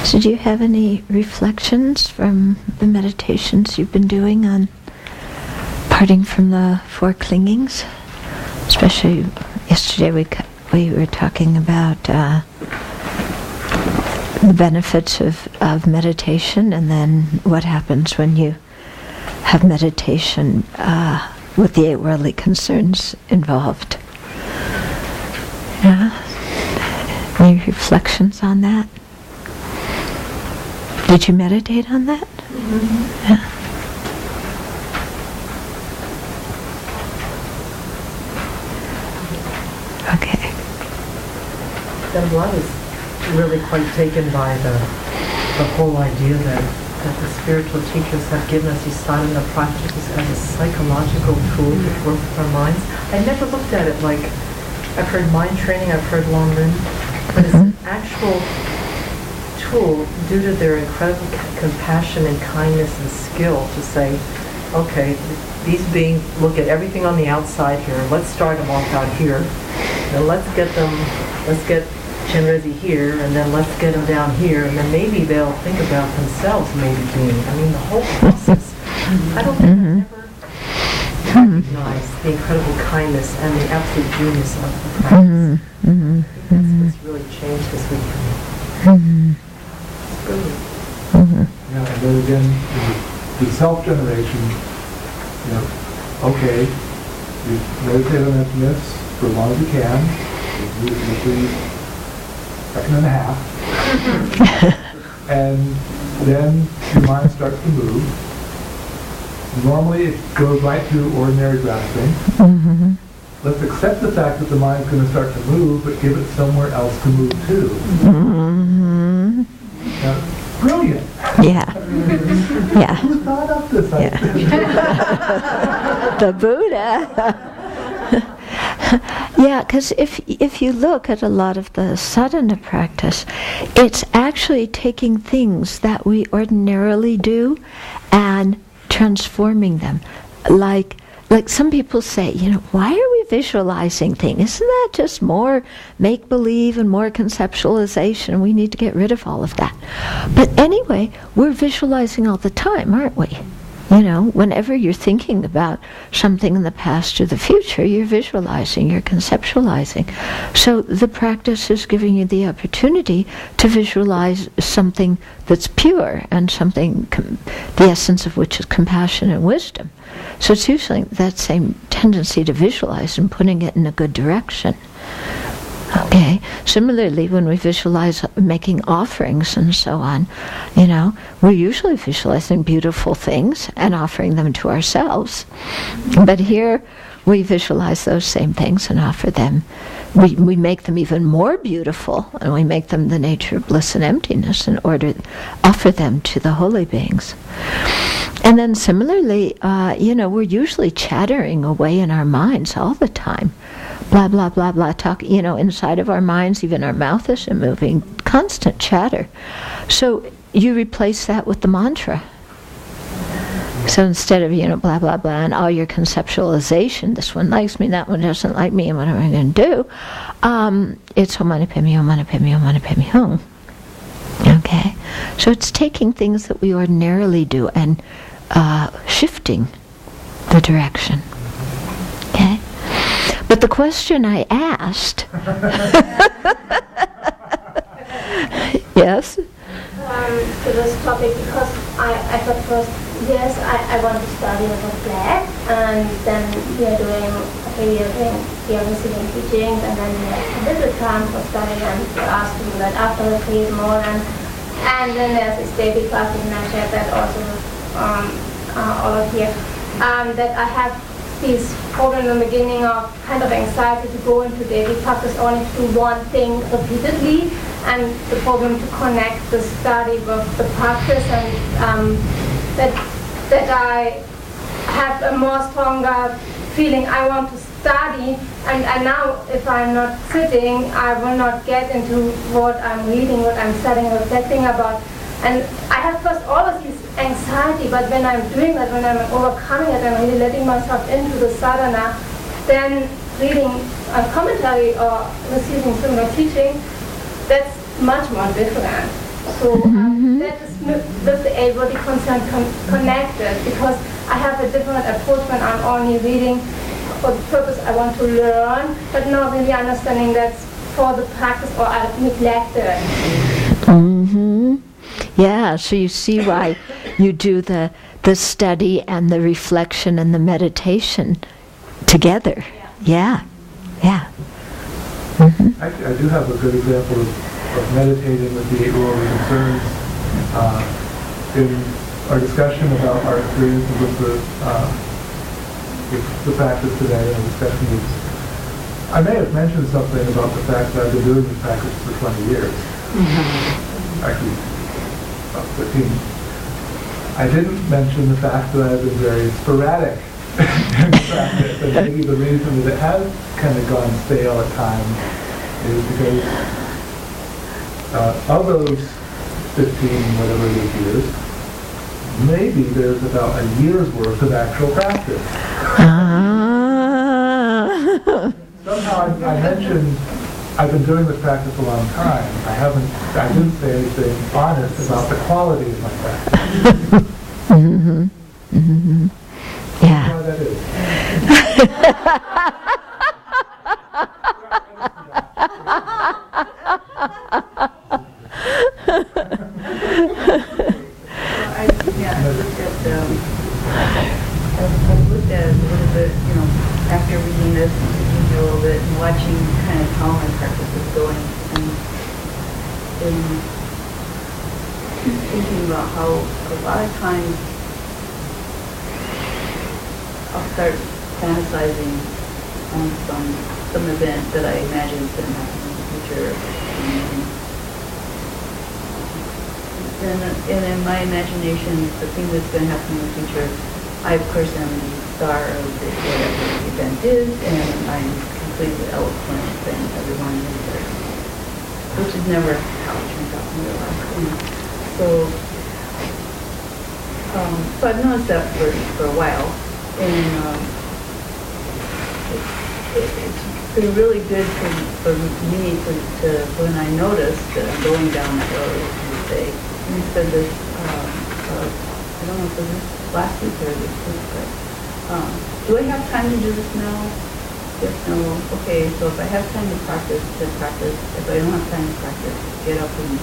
So do you have any reflections from the meditations you've been doing on parting from the four clingings? Especially yesterday we were talking about the benefits of meditation, and then what happens when you have meditation with the 8 worldly concerns involved. Yeah? Any reflections on that? Did you meditate on that? Mm-hmm. Yeah. Okay. Then one is really quite taken by the whole idea that the spiritual teachers have given us these sadhana practices as a psychological tool to work with our minds. I never looked at it like, I've heard mind training, I've heard Long Lin, but it's an actual tool due to their incredible compassion and kindness and skill to say, okay, these beings look at everything on the outside here, let's start them off out here, and let's get Chenrezig here, and then let's get them down here, and then maybe they'll think about themselves maybe being. I mean, the whole process. I don't think I've ever recognized the incredible kindness and the absolute genius of the practice. I think that's what's really changed this week for me. It's brilliant. Yeah, and then again, the self-generation, okay, you meditate on emptiness for as long as you can, usually second and a half, and then your mind starts to move. Normally it goes right through ordinary grasping. Let's accept the fact that the mind's going to start to move, but give it somewhere else to move to. Brilliant. Yeah. Yeah. Who thought up this idea? The Buddha. Yeah, because if you look at a lot of the sadhana practice, it's actually taking things that we ordinarily do and transforming them. Like some people say, why are we visualizing things? Isn't that just more make-believe and more conceptualization? We need to get rid of all of that. But anyway, we're visualizing all the time, aren't we? Whenever you're thinking about something in the past or the future, you're visualizing, you're conceptualizing. So the practice is giving you the opportunity to visualize something that's pure and something, the essence of which is compassion and wisdom. So it's usually that same tendency to visualize and putting it in a good direction. Okay. Similarly, when we visualize making offerings and so on, we're usually visualizing beautiful things and offering them to ourselves. But here, we visualize those same things and offer them. We make them even more beautiful, and we make them the nature of bliss and emptiness in order to offer them to the holy beings. And then similarly, we're usually chattering away in our minds all the time. Blah, blah, blah, blah, talk, inside of our minds, even our mouth isn't moving, constant chatter. So you replace that with the mantra. So instead of, blah, blah, blah, and all your conceptualization, this one likes me, that one doesn't like me, and what am I going to do? It's Om Mani Padme, Om Mani Padme, Om Mani Padme Hum. Okay? So it's taking things that we ordinarily do and shifting the direction. Okay? But the question I asked... Yes? To this topic, because I thought first, yes, I want to study with a flag, and then we are receiving teachings, and then we have a little time for studying, and we're asked to do that after the create more, and then there's this daily practice, and I shared that also with all of you, that I have these problems in the beginning of kind of anxiety to go into daily practice only to do one thing repeatedly, and the problem to connect the study with the practice, and that I have a more stronger feeling I want to study, and now if I'm not sitting, I will not get into what I'm reading, what I'm studying, reflecting about. And I have first always this anxiety, but when I'm doing that, when I'm overcoming it, I'm really letting myself into the sadhana, then reading a commentary or receiving similar teaching, that's much more different. So that is with the able concern connected, because I have a different approach when I'm only reading for the purpose I want to learn, but not really understanding that's for the practice or I neglect it. Yeah, so you see why you do the study and the reflection and the meditation together. Yeah. Actually, I do have a good example of meditating with the 8 worldly concerns in our discussion about our experiences with the practice today and discussion groups. I may have mentioned something about the fact that I've been doing this practice for 20 years. Actually, about 15. I didn't mention the fact that I've been very sporadic in the practice, and maybe the reason that it has kind of gone stale at times is because of those 15, whatever it is, years, maybe there's about a year's worth of actual practice. Somehow I mentioned I've been doing this practice a long time. I didn't say anything honest about the quality of my practice. Yeah. How that is. I looked at it a little bit, after reading this and thinking a little bit and watching kind of how my practice is going, and thinking about how a lot of times I'll start fantasizing on some event that I imagine is going to happen in the future. And in my imagination, the thing that's going to happen in the future, I of course am the star of whatever the event is, and I'm completely eloquent and everyone is there, which is never how it turns out in real life. So I've noticed that for a while, and it's been really good for me to when I notice that I'm going down that road, as you say. And I said this, I don't know if it was last week or this week, but do I have time to do this now? Yes, no. Okay, so if I have time to practice, then practice. If I don't have time to practice, get up and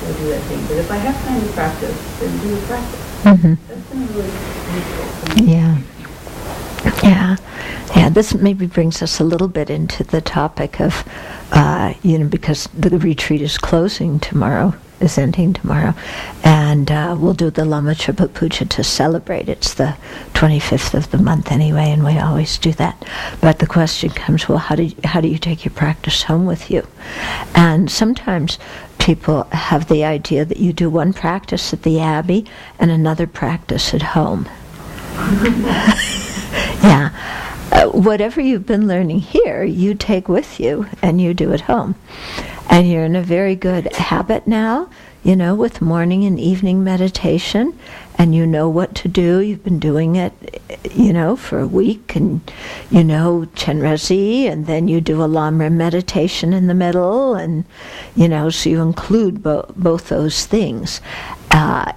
go do that thing. But if I have time to practice, then do the practice. That's been really useful for me. Yeah, this maybe brings us a little bit into the topic of, because the retreat is closing tomorrow, is ending tomorrow, and we'll do the Lama Triple Puja to celebrate. It's the 25th of the month anyway, and we always do that. But the question comes, well, how do you take your practice home with you? And sometimes people have the idea that you do one practice at the Abbey and another practice at home. Yeah. Whatever you've been learning here, you take with you and you do at home. And you're in a very good habit now, with morning and evening meditation, and you know what to do. You've been doing it, for a week, and Chenrezig, and then you do a Lamrim meditation in the middle, and, so you include both those things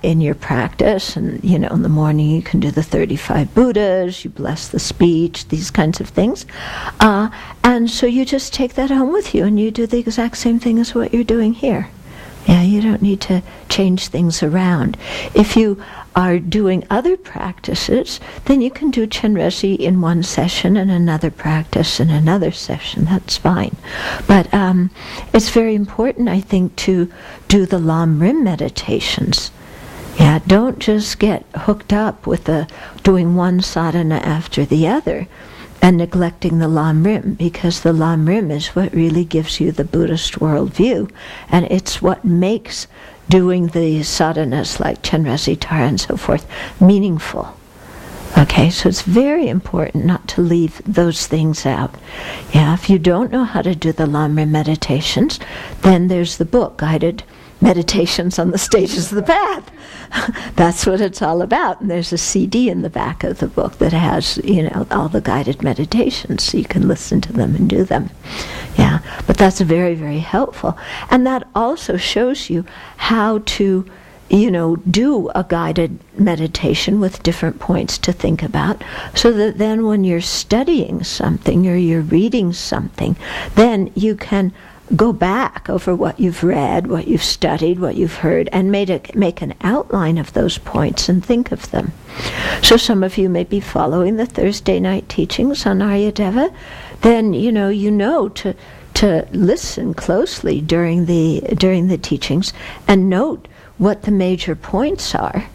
in your practice. And, in the morning you can do the 35 Buddhas, you bless the speech, these kinds of things. And so you just take that home with you, and you do the exact same thing as what you're doing here. Yeah, you don't need to change things around. If you are doing other practices, then you can do Chenrezig in one session and another practice in another session. That's fine. But it's very important, I think, to do the Lamrim meditations. Yeah, don't just get hooked up with doing one sadhana after the other and neglecting the Lamrim, because the Lamrim is what really gives you the Buddhist worldview, and it's what makes doing the sadhanas like Chenrezig, Tara, and so forth meaningful. Okay, so it's very important not to leave those things out. Yeah, if you don't know how to do the Lamrim meditations, then there's the book, Guided Meditations on the Stages of the Path. That's what it's all about. And there's a CD in the back of the book that has, all the guided meditations, so you can listen to them and do them. Yeah, But that's very, very helpful. And that also shows you how to, do a guided meditation with different points to think about, so that then when you're studying something or you're reading something, then you can go back over what you've read, what you've studied, what you've heard, and make an outline of those points and think of them. So some of you may be following the Thursday night teachings on Aryadeva. Then you know to listen closely during the teachings and note what the major points are,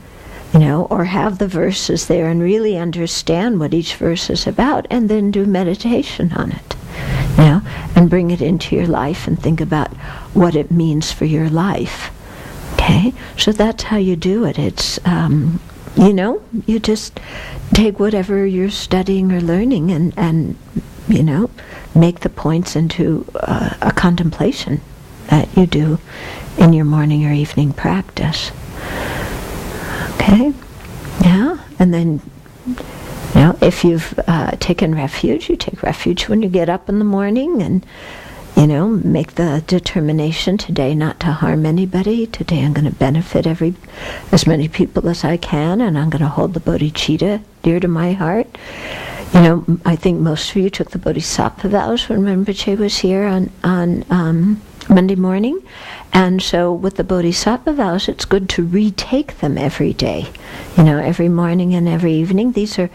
or have the verses there and really understand what each verse is about, and then do meditation on it, and bring it into your life and think about what it means for your life. Okay, so that's how you do it. It's you just take whatever you're studying or learning and make the points into a contemplation that you do in your morning or evening practice. Okay? Yeah? And then, if you've taken refuge, you take refuge when you get up in the morning and, make the determination today not to harm anybody. Today I'm going to benefit as many people as I can, and I'm going to hold the bodhicitta dear to my heart. I think most of you took the bodhisattva vows when Rinpoche was here on Monday morning. And so with the bodhisattva vows, it's good to retake them every day, every morning and every evening. These are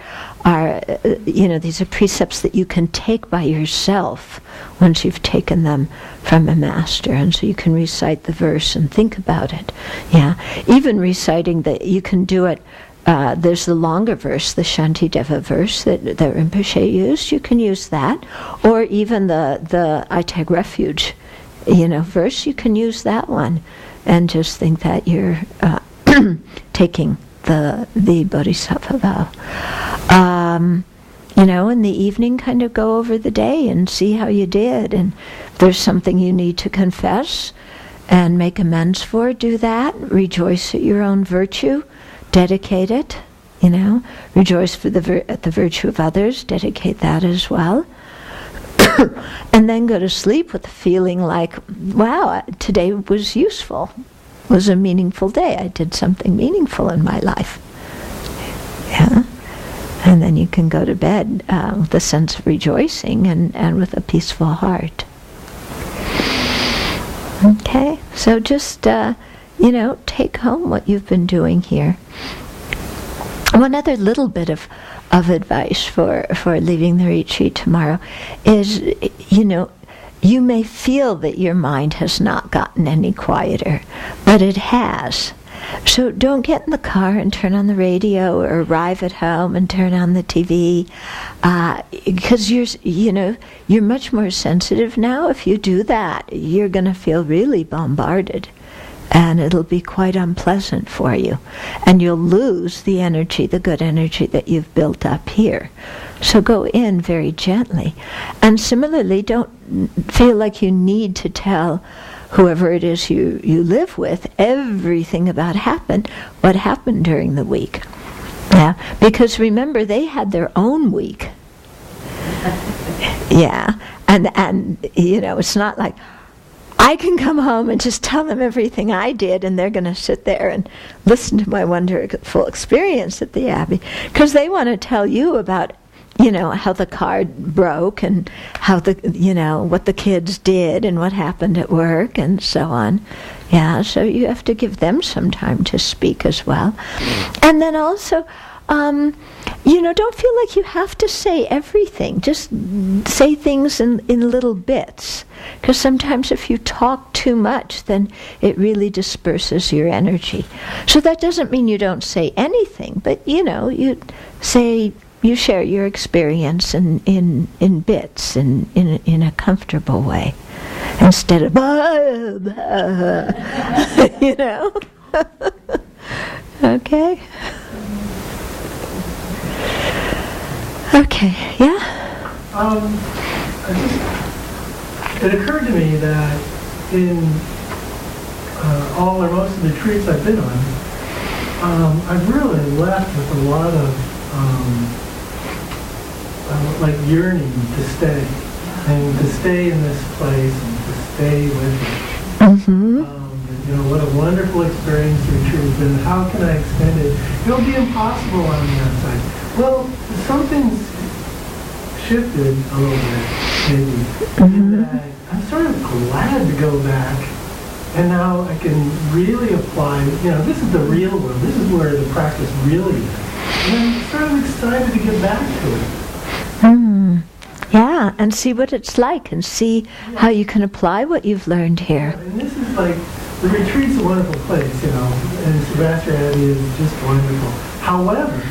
these are precepts that you can take by yourself once you've taken them from a master. And so you can recite the verse and think about it. Yeah, even reciting you can do it. There's the longer verse, the Shantideva verse that Rinpoche used. You can use that, or even the I take refuge, verse. You can use that one, and just think that you're taking the bodhisattva vow. In the evening, kind of go over the day and see how you did, and if there's something you need to confess and make amends for, do that. Rejoice at your own virtue. Dedicate it, rejoice at the virtue of others, dedicate that as well. And then go to sleep with a feeling like, wow, today was useful, was a meaningful day. I did something meaningful in my life. Yeah. And then you can go to bed with a sense of rejoicing and with a peaceful heart. Okay, so just, take home what you've been doing here. One other little bit of advice for leaving the retreat tomorrow is, you may feel that your mind has not gotten any quieter, but it has. So don't get in the car and turn on the radio, or arrive at home and turn on the TV, because you're much more sensitive now. If you do that, you're going to feel really bombarded. And it'll be quite unpleasant for you. And you'll lose the energy, the good energy that you've built up here. So go in very gently. And similarly, don't feel like you need to tell whoever it is you live with everything about what happened during the week. Yeah, because remember, they had their own week. Yeah, and it's not like, I can come home and just tell them everything I did, and they're going to sit there and listen to my wonderful experience at the Abbey, because they want to tell you about, how the car broke and how what the kids did and what happened at work and so on. Yeah, so you have to give them some time to speak as well. And then also, don't feel like you have to say everything. Just say things in little bits. Because sometimes if you talk too much, then it really disperses your energy. So that doesn't mean you don't say anything, but you share your experience in bits, in a comfortable way, instead of Okay. Okay, yeah? It occurred to me that in all or most of the retreats I've been on, I've really left with a lot of yearning to stay. and to stay in this place and to stay with it. What a wonderful experience the retreat has been. How can I extend it? It'll be impossible on the outside. Well, something's shifted a little bit, maybe. In that I'm sort of glad to go back, and now I can really apply, this is the real world. This is where the practice really is. And I'm sort of excited to get back to it. Yeah, and see what it's like, and see how you can apply what you've learned here. And this is like, the retreat's a wonderful place, and Sravasti Abbey is just wonderful. However,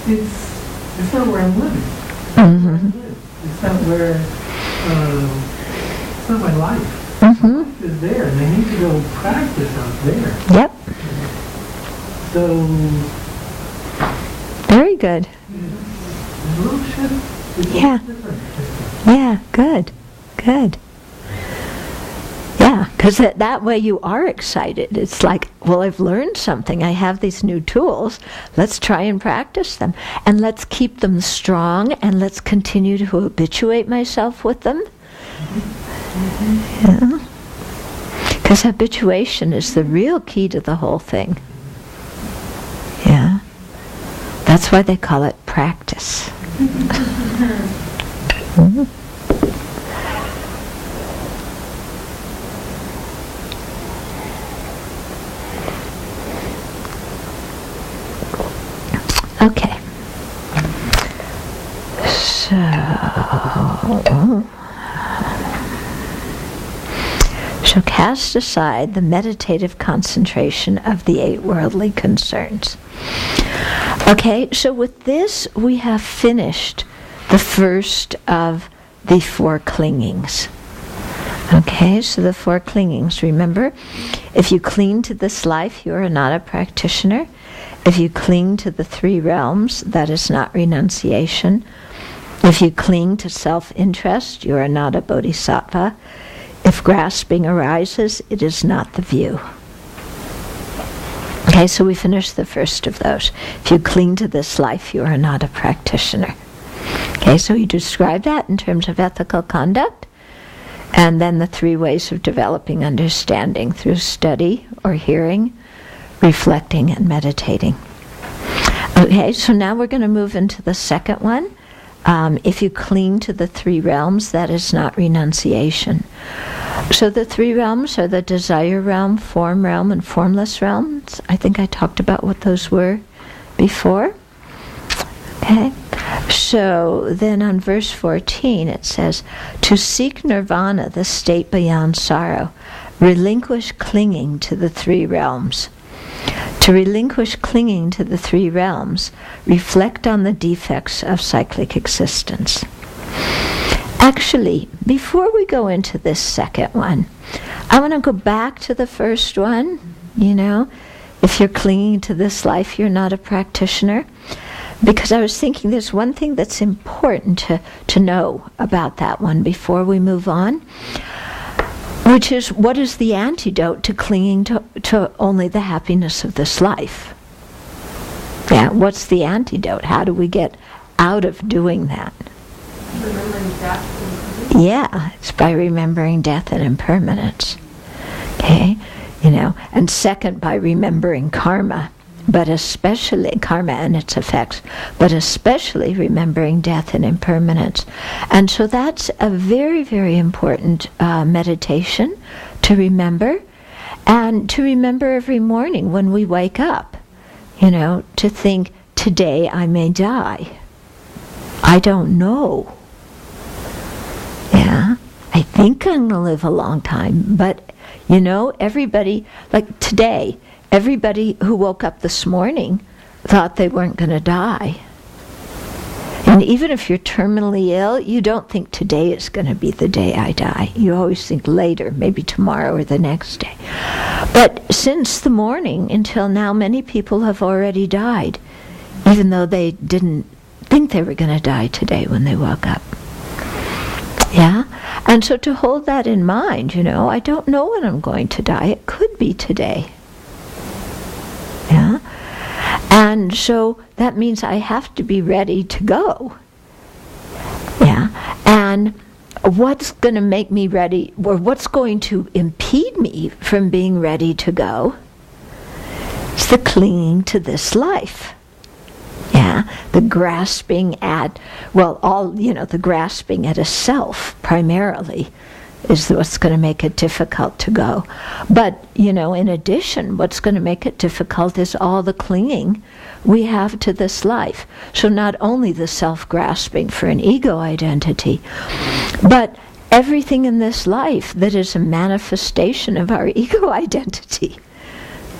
it's not where I'm living. It's not where, it's not my life. My life is there, and I need to go practice out there. Yep. So, very good. There's a little shift. It's Yeah. different. Yeah, good. Yeah, because that way you are excited. It's like, well, I've learned something. I have these new tools. Let's try and practice them. And let's keep them strong, and let's continue to habituate myself with them. Yeah. Because habituation is the real key to the whole thing. Yeah. That's why they call it practice. Okay. So cast aside the meditative concentration of the 8 worldly concerns. Okay, so with this we have finished the first of the 4 clingings. Okay, so the 4 clingings, remember, if you cling to this life, you are not a practitioner. If you cling to the 3 realms, that is not renunciation. If you cling to self-interest, you are not a bodhisattva. If grasping arises, it is not the view. Okay, so we finished the first of those. If you cling to this life, you are not a practitioner. Okay, so you describe that in terms of ethical conduct, and then the 3 ways of developing understanding through study or hearing, reflecting, and meditating. Okay, so now we're going to move into the second one. If you cling to the 3 realms, that is not renunciation. So the 3 realms are the desire realm, form realm, and formless realms. I think I talked about what those were before. Okay. So then on verse 14 it says, to seek nirvana, the state beyond sorrow, relinquish clinging to the 3 realms. To relinquish clinging to the 3 realms, reflect on the defects of cyclic existence. Actually, before we go into this second one, I want to go back to the first one. If you're clinging to this life, you're not a practitioner. Because I was thinking there's one thing that's important to know about that one before we move on, which is, what is the antidote to clinging to only the happiness of this life? Yeah, what's the antidote? How do we get out of doing that? Remembering death. Yeah, it's by remembering death and impermanence. Okay? And second, by remembering karma, but especially karma and its effects, but especially remembering death and impermanence. And so that's a very, very important meditation to remember, and to remember every morning when we wake up, to think, today I may die. I don't know. Yeah, I think I'm going to live a long time, but everybody, like today, everybody who woke up this morning thought they weren't going to die. And even if you're terminally ill, you don't think today is going to be the day I die. You always think later, maybe tomorrow or the next day. But since the morning until now, many people have already died, even though they didn't think they were going to die today when they woke up. Yeah? And so to hold that in mind, I don't know when I'm going to die. It could be today. Yeah? And so that means I have to be ready to go. Yeah, and what's going to make me ready, or what's going to impede me from being ready to go? It's the clinging to this life. Yeah, the grasping at, the grasping at a self primarily is what's going to make it difficult to go. But, in addition, what's going to make it difficult is all the clinging we have to this life. So not only the self-grasping for an ego identity, but everything in this life that is a manifestation of our ego identity.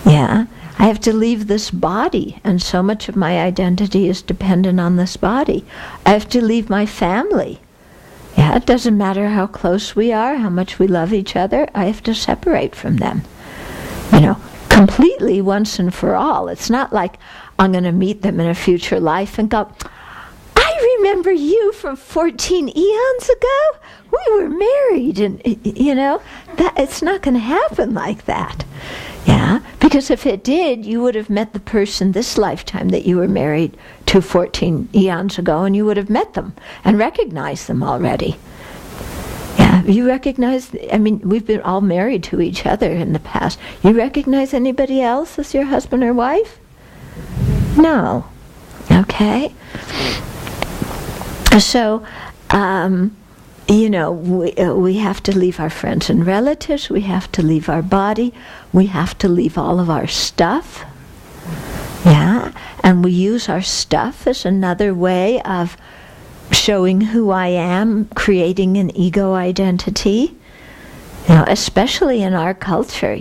Yeah, I have to leave this body, and so much of my identity is dependent on this body. I have to leave my family. Yeah, it doesn't matter how close we are, how much we love each other, I have to separate from them. Completely once and for all. It's not like I'm going to meet them in a future life and go, I remember you from 14 eons ago. We were married, and that it's not going to happen like that. Yeah, because if it did, you would have met the person this lifetime that you were married to 14 eons ago, and you would have met them and recognized them already. Yeah, you recognize, we've been all married to each other in the past. You recognize anybody else as your husband or wife? No. Okay. So, we have to leave our friends and relatives, we have to leave our body, we have to leave all of our stuff. Yeah, and we use our stuff as another way of showing who I am, creating an ego identity. Especially in our culture,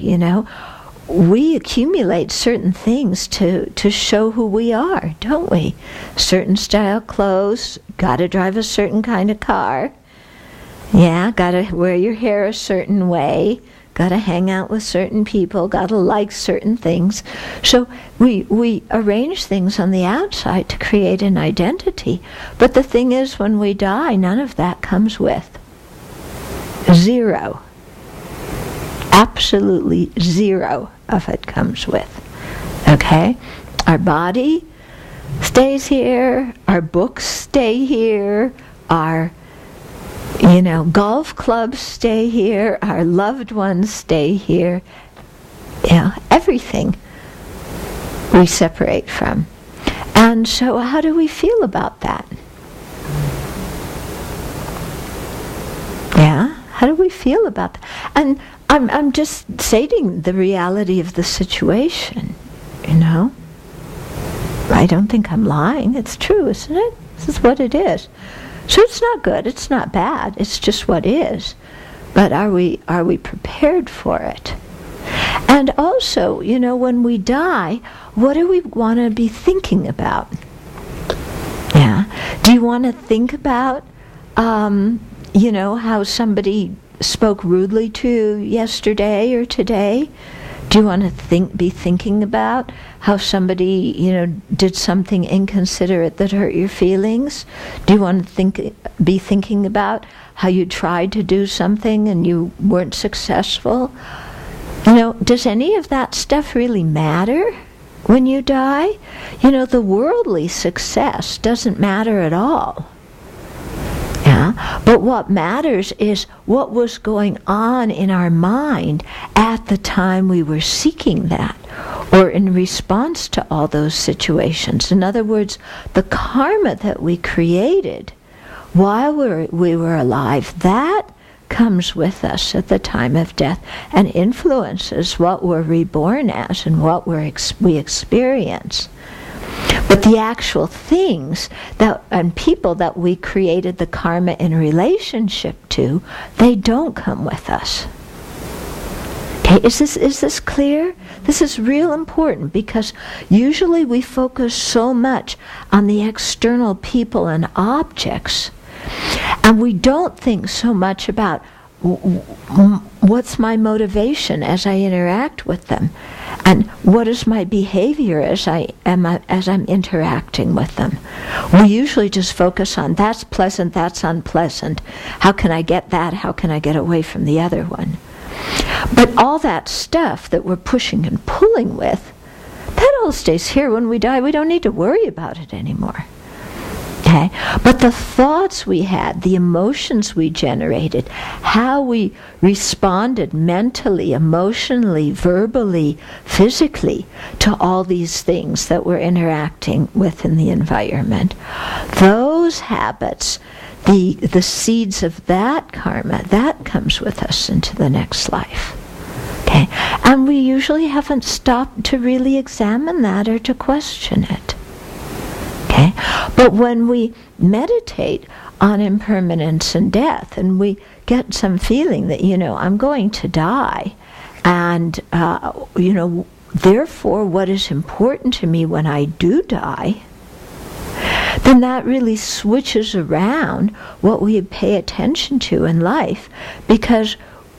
we accumulate certain things to show who we are, don't we? Certain style clothes, gotta drive a certain kind of car. Yeah, gotta wear your hair a certain way, gotta hang out with certain people, gotta like certain things. So we arrange things on the outside to create an identity. But the thing is, when we die, none of that comes with. Zero. Absolutely zero of it comes with. Okay? Our body stays here, our books stay here, our golf clubs stay here, our loved ones stay here. Everything we separate from. And so how do we feel about that? Yeah, how do we feel about that? And I'm just stating the reality of the situation, I don't think I'm lying. It's true, isn't it? This is what it is. So it's not good, it's not bad, it's just what is. But are we prepared for it? And also, when we die, what do we want to be thinking about? Yeah. Do you want to think about, how somebody spoke rudely to you yesterday or today? Do you want to be thinking about how somebody, did something inconsiderate that hurt your feelings? Do you want to be thinking about how you tried to do something and you weren't successful? Does any of that stuff really matter when you die? The worldly success doesn't matter at all. Yeah, but what matters is what was going on in our mind at the time we were seeking that, or in response to all those situations. In other words, the karma that we created while we were alive, that comes with us at the time of death and influences what we're reborn as and what we experience. But the actual things and people that we created the karma in relationship to, they don't come with us. Okay, is this clear? This is real important, because usually we focus so much on the external people and objects, and we don't think so much about what's my motivation as I interact with them, and what is my behavior as I'm interacting with them. We usually just focus on that's pleasant, that's unpleasant. How can I get that? How can I get away from the other one? But all that stuff that we're pushing and pulling with, that all stays here. When we die, we don't need to worry about it anymore. Okay? Okay? But the thoughts we had, the emotions we generated, how we responded mentally, emotionally, verbally, physically to all these things that we're interacting with in the environment, those habits, the seeds of that karma, that comes with us into the next life. Okay? And we usually haven't stopped to really examine that or to question it. Okay? But when we meditate on impermanence and death, and we get some feeling that, I'm going to die, and, therefore what is important to me when I do die, then that really switches around what we pay attention to in life, because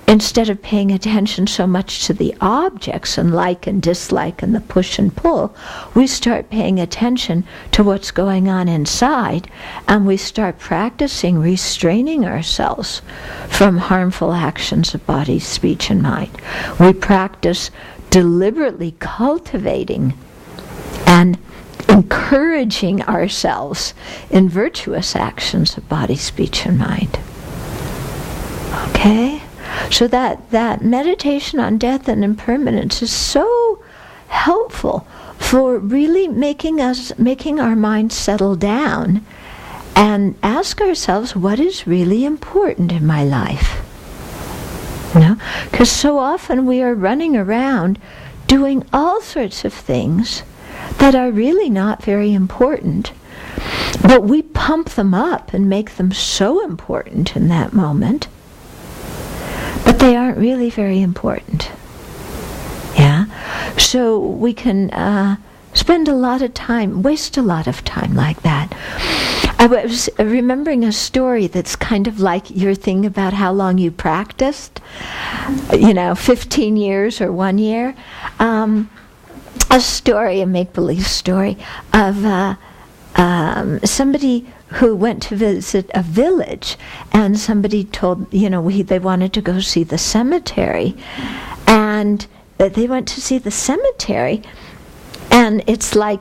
instead of paying attention so much to the objects and like and dislike and the push and pull, we start paying attention to what's going on inside, and we start practicing restraining ourselves from harmful actions of body, speech, and mind. We practice deliberately cultivating and encouraging ourselves in virtuous actions of body, speech, and mind. Okay? So that meditation on death and impermanence is so helpful for really making our minds settle down and ask ourselves, what is really important in my life? Because so often we are running around doing all sorts of things that are really not very important, but we pump them up and make them so important in that moment, but they aren't really very important. Yeah? So we can spend a lot of time, waste a lot of time like that. I was remembering a story that's kind of like your thing about how long you practiced, 15 years or 1 year. A story, a make-believe story, of somebody who went to visit a village, and somebody told, they wanted to go see the cemetery, and they went to see the cemetery, and it's like,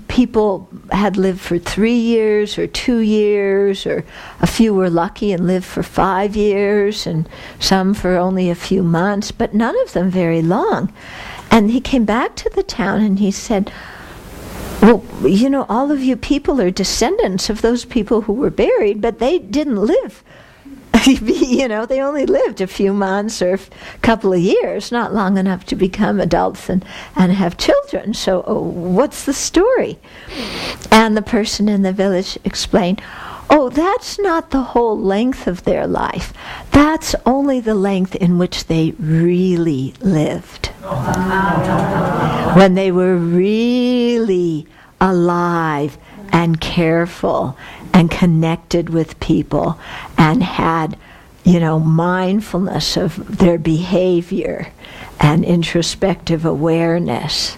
people had lived for 3 years or 2 years, or a few were lucky and lived for 5 years, and some for only a few months, but none of them very long. And he came back to the town and he said, well, all of you people are descendants of those people who were buried, but they didn't live. They only lived a few months or a couple of years, not long enough to become adults and have children. So what's the story? And the person in the village explained, that's not the whole length of their life. That's only the length in which they really lived. When they were really alive and careful and connected with people and had, mindfulness of their behavior and introspective awareness.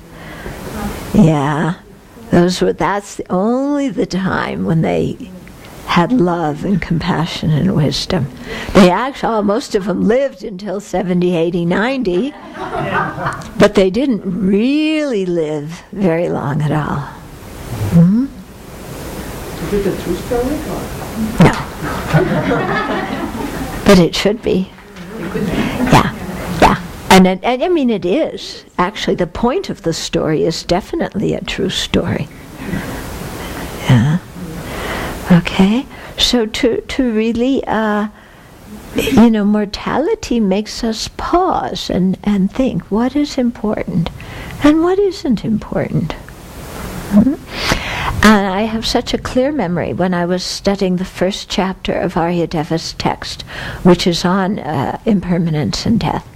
Yeah. That's only the time when they had love and compassion and wisdom. They most of them lived until 70, 80, 90, but they didn't really live very long at all. Mm-hmm. Is it a true story? No. But it should be. Yeah. And it is. Actually, the point of the story is definitely a true story. Yeah. Okay, so to really, mortality makes us pause and think, what is important and what isn't important? Mm-hmm. And I have such a clear memory when I was studying the first chapter of Aryadeva's text, which is on impermanence and death.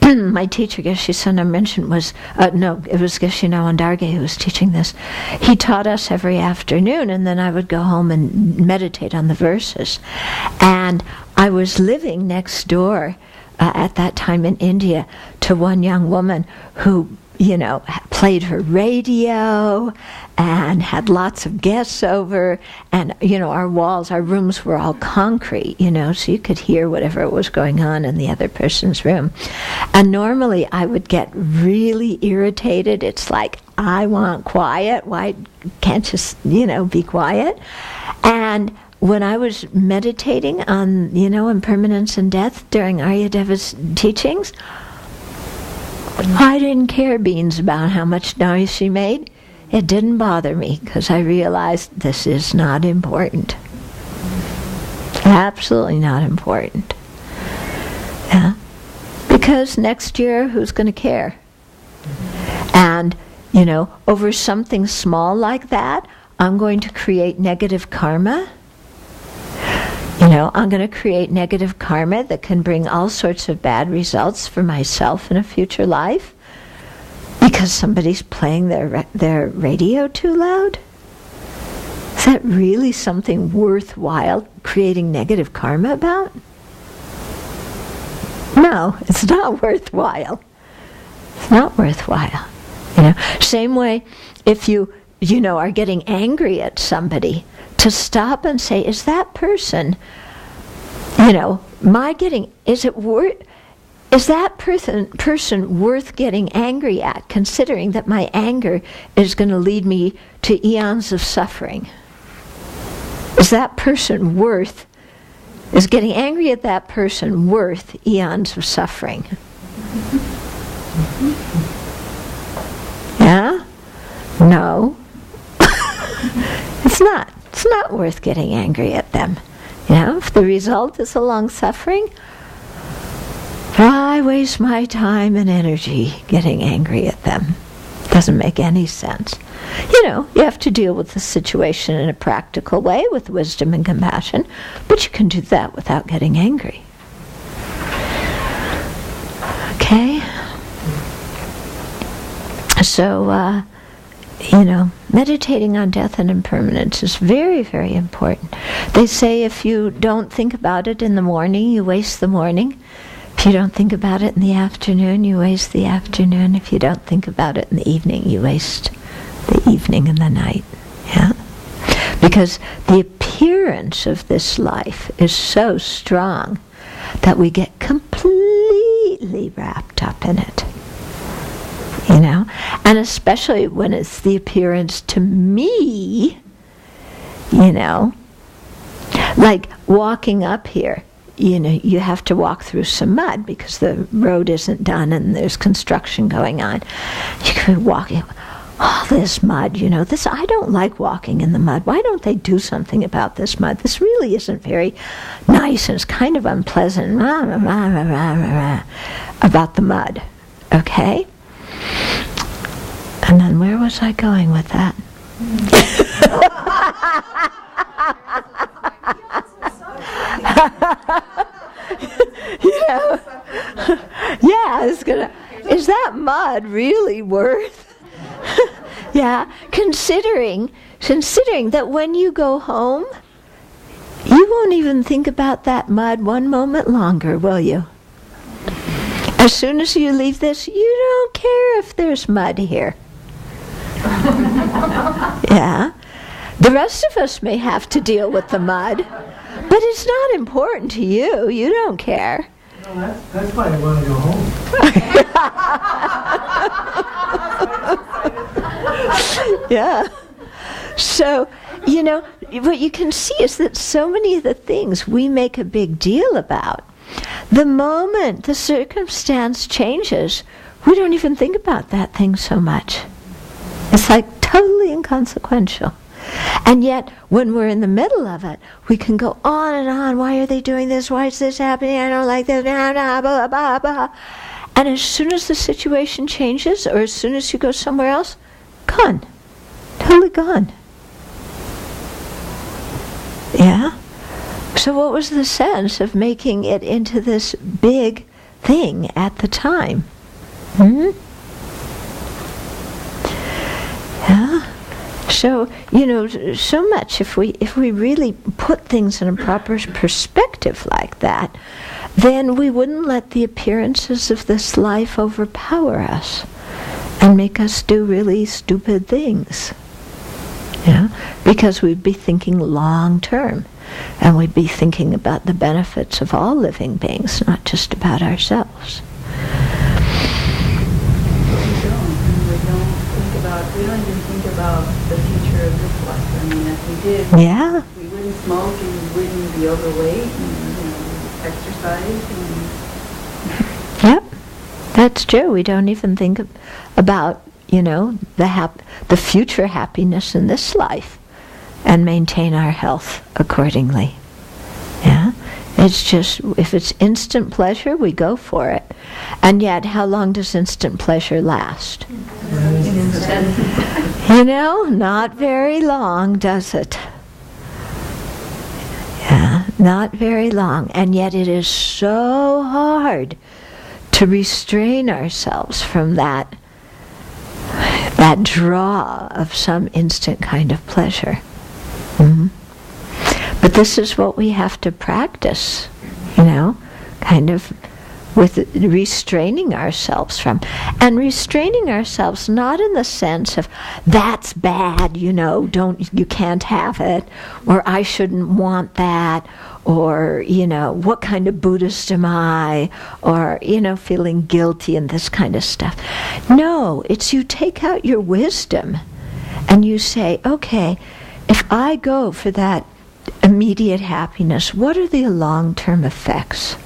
My teacher, Geshe Sonam Rinchen, it was Geshe Nawan Darge who was teaching this. He taught us every afternoon, and then I would go home and meditate on the verses. And I was living next door at that time in India to one young woman who played her radio and had lots of guests over, and our rooms were all concrete, so you could hear whatever was going on in the other person's room. And normally I would get really irritated. It's like, I want quiet. Why can't you, be quiet? And when I was meditating on, impermanence and death during Aryadeva's teachings, I didn't care beans about how much noise she made. It didn't bother me because I realized this is not important. Absolutely not important. Yeah. Because next year, who's going to care? And, over something small like that, I'm going to create negative karma. I'm going to create negative karma that can bring all sorts of bad results for myself in a future life because somebody's playing their radio too loud. Is that really something worthwhile creating negative karma about? No, it's not worthwhile. It's not worthwhile. Same way if you are getting angry at somebody, to stop and say, is that person, is that person worth getting angry at, considering that my anger is going to lead me to eons of suffering? Is getting angry at that person worth eons of suffering? Yeah? No. It's not. It's not worth getting angry at them. If the result is a long suffering, why waste my time and energy getting angry at them? Doesn't make any sense. You have to deal with the situation in a practical way with wisdom and compassion, but you can do that without getting angry. Okay? So, meditating on death and impermanence is very, very important. They say if you don't think about it in the morning, you waste the morning. If you don't think about it in the afternoon, you waste the afternoon. If you don't think about it in the evening, you waste the evening and the night. Yeah? Because the appearance of this life is so strong that we get completely wrapped up in it. And especially when it's the appearance to me, like walking up here, you have to walk through some mud because the road isn't done and there's construction going on. You could be walking, all this mud, this, I don't like walking in the mud. Why don't they do something about this mud? This really isn't very nice and it's kind of unpleasant about the mud, okay? And then where was I going with that? Yeah, is that mud really worth? Yeah, considering that when you go home, you won't even think about that mud one moment longer, will you? As soon as you leave this, you don't care if there's mud here. Yeah. The rest of us may have to deal with the mud, but it's not important to you. You don't care. That's why I want to go home. Yeah. So, what you can see is that so many of the things we make a big deal about, the moment the circumstance changes, we don't even think about that thing so much. It's like totally inconsequential. And yet, when we're in the middle of it, we can go on and on. Why are they doing this? Why is this happening? I don't like this. Blah, blah, blah, blah, blah. And as soon as the situation changes, or as soon as you go somewhere else, gone. Totally gone. Yeah? So what was the sense of making it into this big thing at the time? Yeah? So, so much, if we really put things in a proper perspective like that, then we wouldn't let the appearances of this life overpower us. and make us do really stupid things. Yeah, because we'd be thinking long term, and we'd be thinking about the benefits of all living beings, not just about ourselves. We don't even think about the future of this life. I mean, if we did, Yeah. we wouldn't smoke and we wouldn't be overweight and exercise. Yep, that's true. We don't even think about, the future happiness in this life, and maintain our health accordingly. Yeah, it's just, if it's instant pleasure, we go for it. And yet, how long does instant pleasure last? Not very long, does it? Yeah, not very long. And yet it is so hard to restrain ourselves from that draw of some instant kind of pleasure. Mm-hmm. But this is what we have to practice, kind of with restraining ourselves from. And restraining ourselves not in the sense of, that's bad, you can't have it, or I shouldn't want that, or, what kind of Buddhist am I, or, feeling guilty and this kind of stuff. No, it's you take out your wisdom and you say, okay, if I go for that immediate happiness, what are the long-term effects?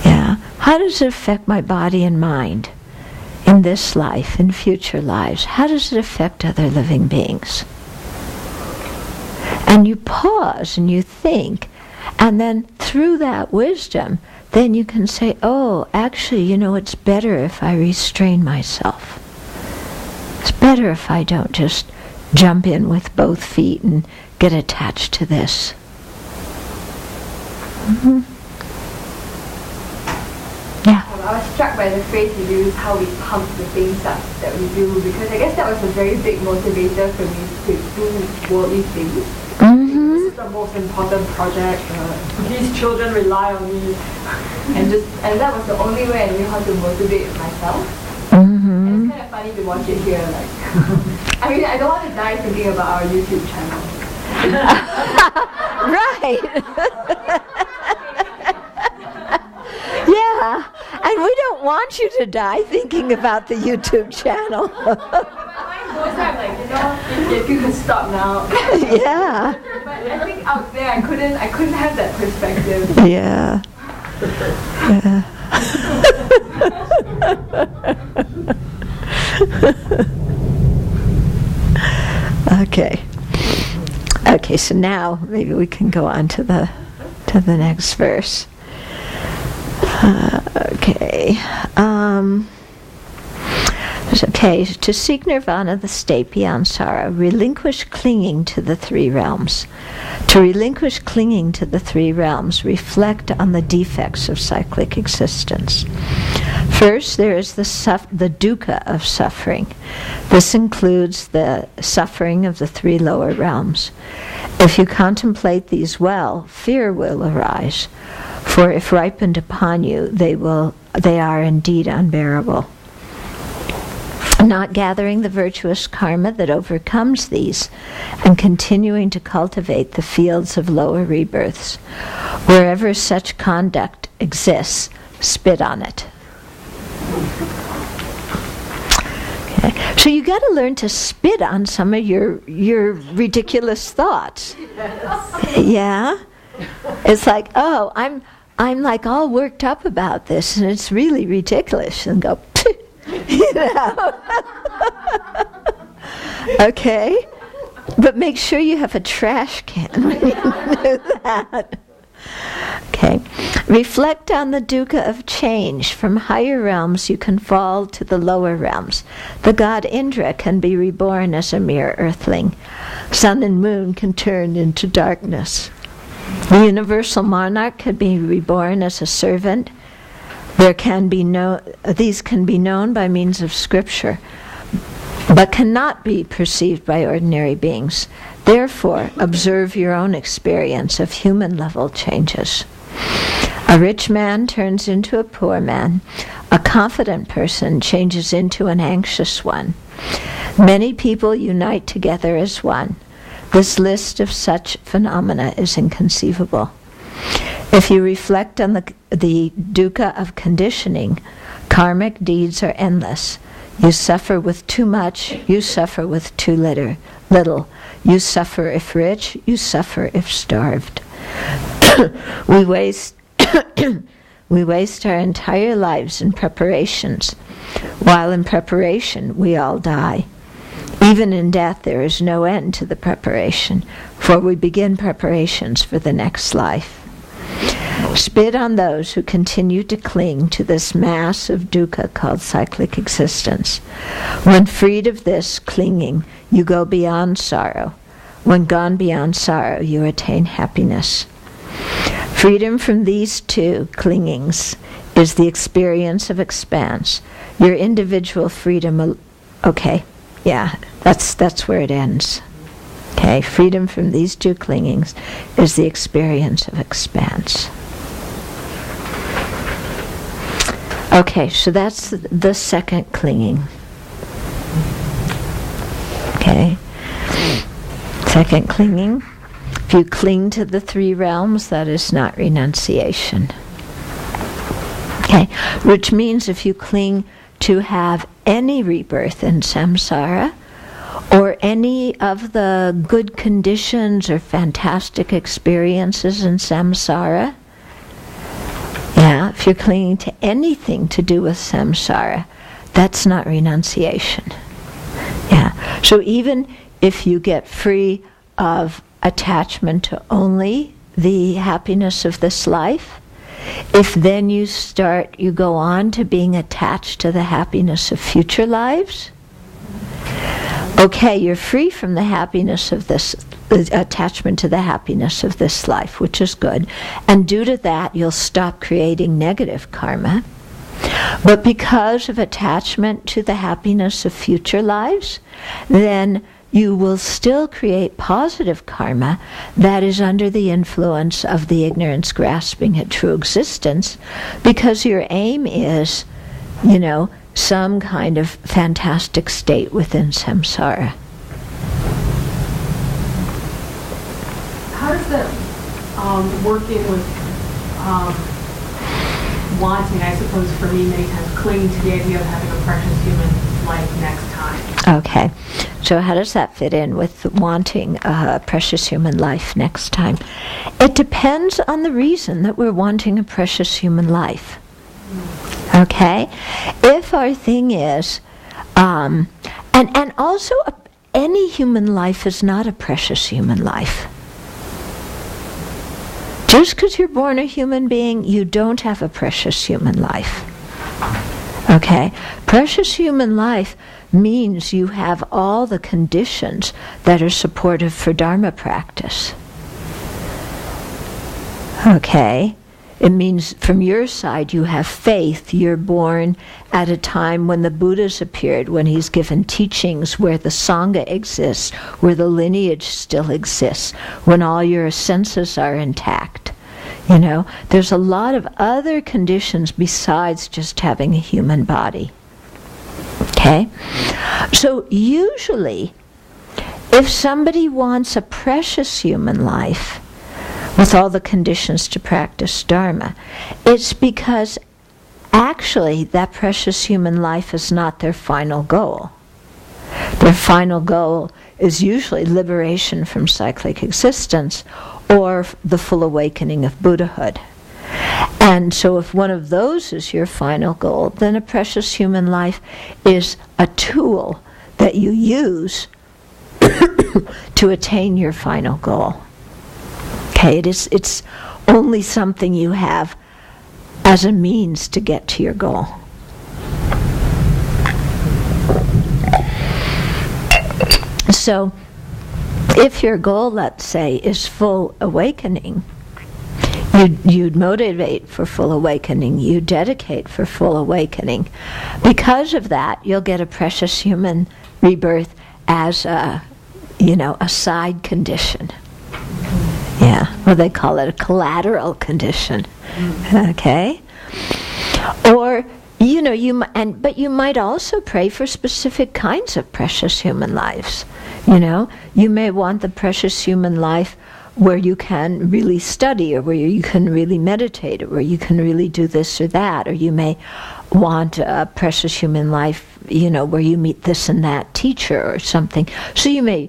Yeah, how does it affect my body and mind in this life, in future lives? How does it affect other living beings? And you pause and you think, and then through that wisdom, then you can say, oh, actually, it's better if I restrain myself. It's better if I don't just jump in with both feet and get attached to this. Mm-hmm. Yeah. I was struck by the phrase you used, how we pump the things up that we do, because I guess that was a very big motivator for me to do worldly things. Mm-hmm. This is the most important project. These children rely on me, and that was the only way I knew how to motivate myself. Mm-hmm. And it's kind of funny to watch it here. I mean, I don't want to die thinking about our YouTube channel. Right. Yeah, and we don't want you to die thinking about the YouTube channel. Most time, if you could stop now. Yeah. But I think out there, I couldn't have that perspective. Yeah. Yeah. Okay, so now maybe we can go on to the next verse. To seek nirvana, the state beyond sorrow, relinquish clinging to the three realms. To relinquish clinging to the three realms, reflect on the defects of cyclic existence. First, there is the dukkha of suffering. This includes the suffering of the three lower realms. If you contemplate these well, fear will arise, for if ripened upon you, they are indeed unbearable. Not gathering the virtuous karma that overcomes these, and continuing to cultivate the fields of lower rebirths. Wherever such conduct exists, spit on it. Okay. So you got to learn to spit on some of your ridiculous thoughts. Yeah? It's like, oh, I'm like all worked up about this, and it's really ridiculous, and go, Okay, but make sure you have a trash can when you do that. Okay, reflect on the dukkha of change. From higher realms you can fall to the lower realms. The god Indra can be reborn as a mere earthling. Sun and moon can turn into darkness. The universal monarch can be reborn as a servant. These can be known by means of scripture, but cannot be perceived by ordinary beings. Therefore, observe your own experience of human level changes. A rich man turns into a poor man. A confident person changes into an anxious one. Many people unite together as one. This list of such phenomena is inconceivable. If you reflect on the dukkha of conditioning, karmic deeds are endless. You suffer with too much, you suffer with too little. You suffer if rich, you suffer if starved. We waste our entire lives in preparations. While in preparation, we all die. Even in death, there is no end to the preparation, for we begin preparations for the next life. Spit on those who continue to cling to this mass of dukkha called cyclic existence. When freed of this clinging, you go beyond sorrow. When gone beyond sorrow, you attain happiness. Freedom from these two clingings is the experience of expanse. Your individual freedom, that's where it ends. Okay, freedom from these two clingings is the experience of expanse. Okay, so that's the second clinging. Okay, second clinging. If you cling to the three realms, that is not renunciation. Okay, which means if you cling to have any rebirth in samsara, or any of the good conditions or fantastic experiences in samsara, if you're clinging to anything to do with samsara, that's not renunciation. So even if you get free of attachment to only the happiness of this life, if then you go on to being attached to the happiness of future lives, okay, you're free from the happiness of this, attachment to the happiness of this life, which is good. And due to that, you'll stop creating negative karma. But because of attachment to the happiness of future lives, then you will still create positive karma that is under the influence of the ignorance grasping at true existence, because your aim is, some kind of fantastic state within samsara. How does that working with wanting, I suppose for me many times, clinging to the idea of having a precious human life next time? Okay, so how does that fit in with wanting a precious human life next time? It depends on the reason that we're wanting a precious human life. Okay? If our thing is, and also any human life is not a precious human life. Just because you're born a human being, you don't have a precious human life. Okay? Precious human life means you have all the conditions that are supportive for Dharma practice. Okay? It means from your side you have faith. You're born at a time when the Buddha's appeared, when he's given teachings, where the Sangha exists, where the lineage still exists, when all your senses are intact. There's a lot of other conditions besides just having a human body. Okay? So usually, if somebody wants a precious human life, with all the conditions to practice Dharma, it's because actually that precious human life is not their final goal. Their final goal is usually liberation from cyclic existence or the full awakening of Buddhahood. And so if one of those is your final goal, then a precious human life is a tool that you use to attain your final goal. Okay, it's only something you have as a means to get to your goal. So, if your goal, let's say, is full awakening, you'd motivate for full awakening, you dedicate for full awakening. Because of that, you'll get a precious human rebirth as a side condition. Or they call it a collateral condition. Okay? Or but you might also pray for specific kinds of precious human lives. You may want the precious human life where you can really study, or where you can really meditate, or where you can really do this or that, or you may want a precious human life, where you meet this and that teacher or something. So you may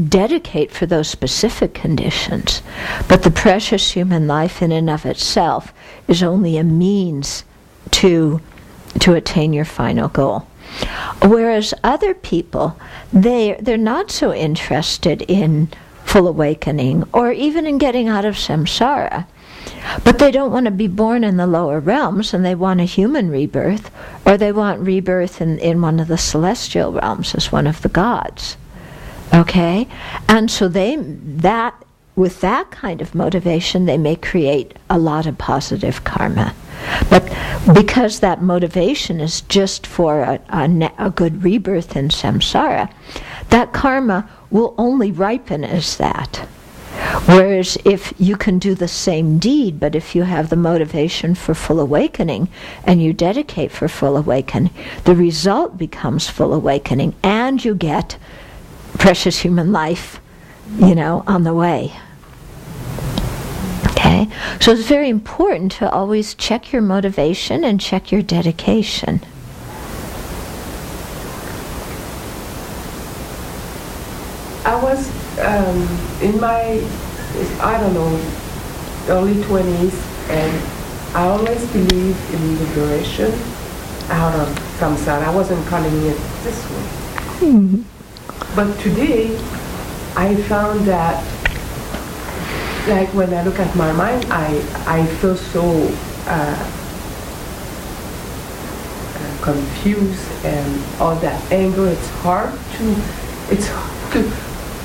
dedicate for those specific conditions, but the precious human life in and of itself is only a means to attain your final goal. Whereas other people, they're not so interested in full awakening or even in getting out of samsara, but they don't want to be born in the lower realms, and they want a human rebirth, or they want rebirth in one of the celestial realms as one of the gods. Okay? And so with that kind of motivation, they may create a lot of positive karma. But because that motivation is just for a good rebirth in samsara, that karma will only ripen as that. Whereas if you can do the same deed, but if you have the motivation for full awakening and you dedicate for full awakening, the result becomes full awakening, and you get precious human life, on the way. Okay? So it's very important to always check your motivation and check your dedication. I was in my, early 20s, and I always believed in liberation out of samsara. I wasn't calling it this way. Mm-hmm. But today, I found that, like when I look at my mind, I feel so confused, and all that anger. It's hard to.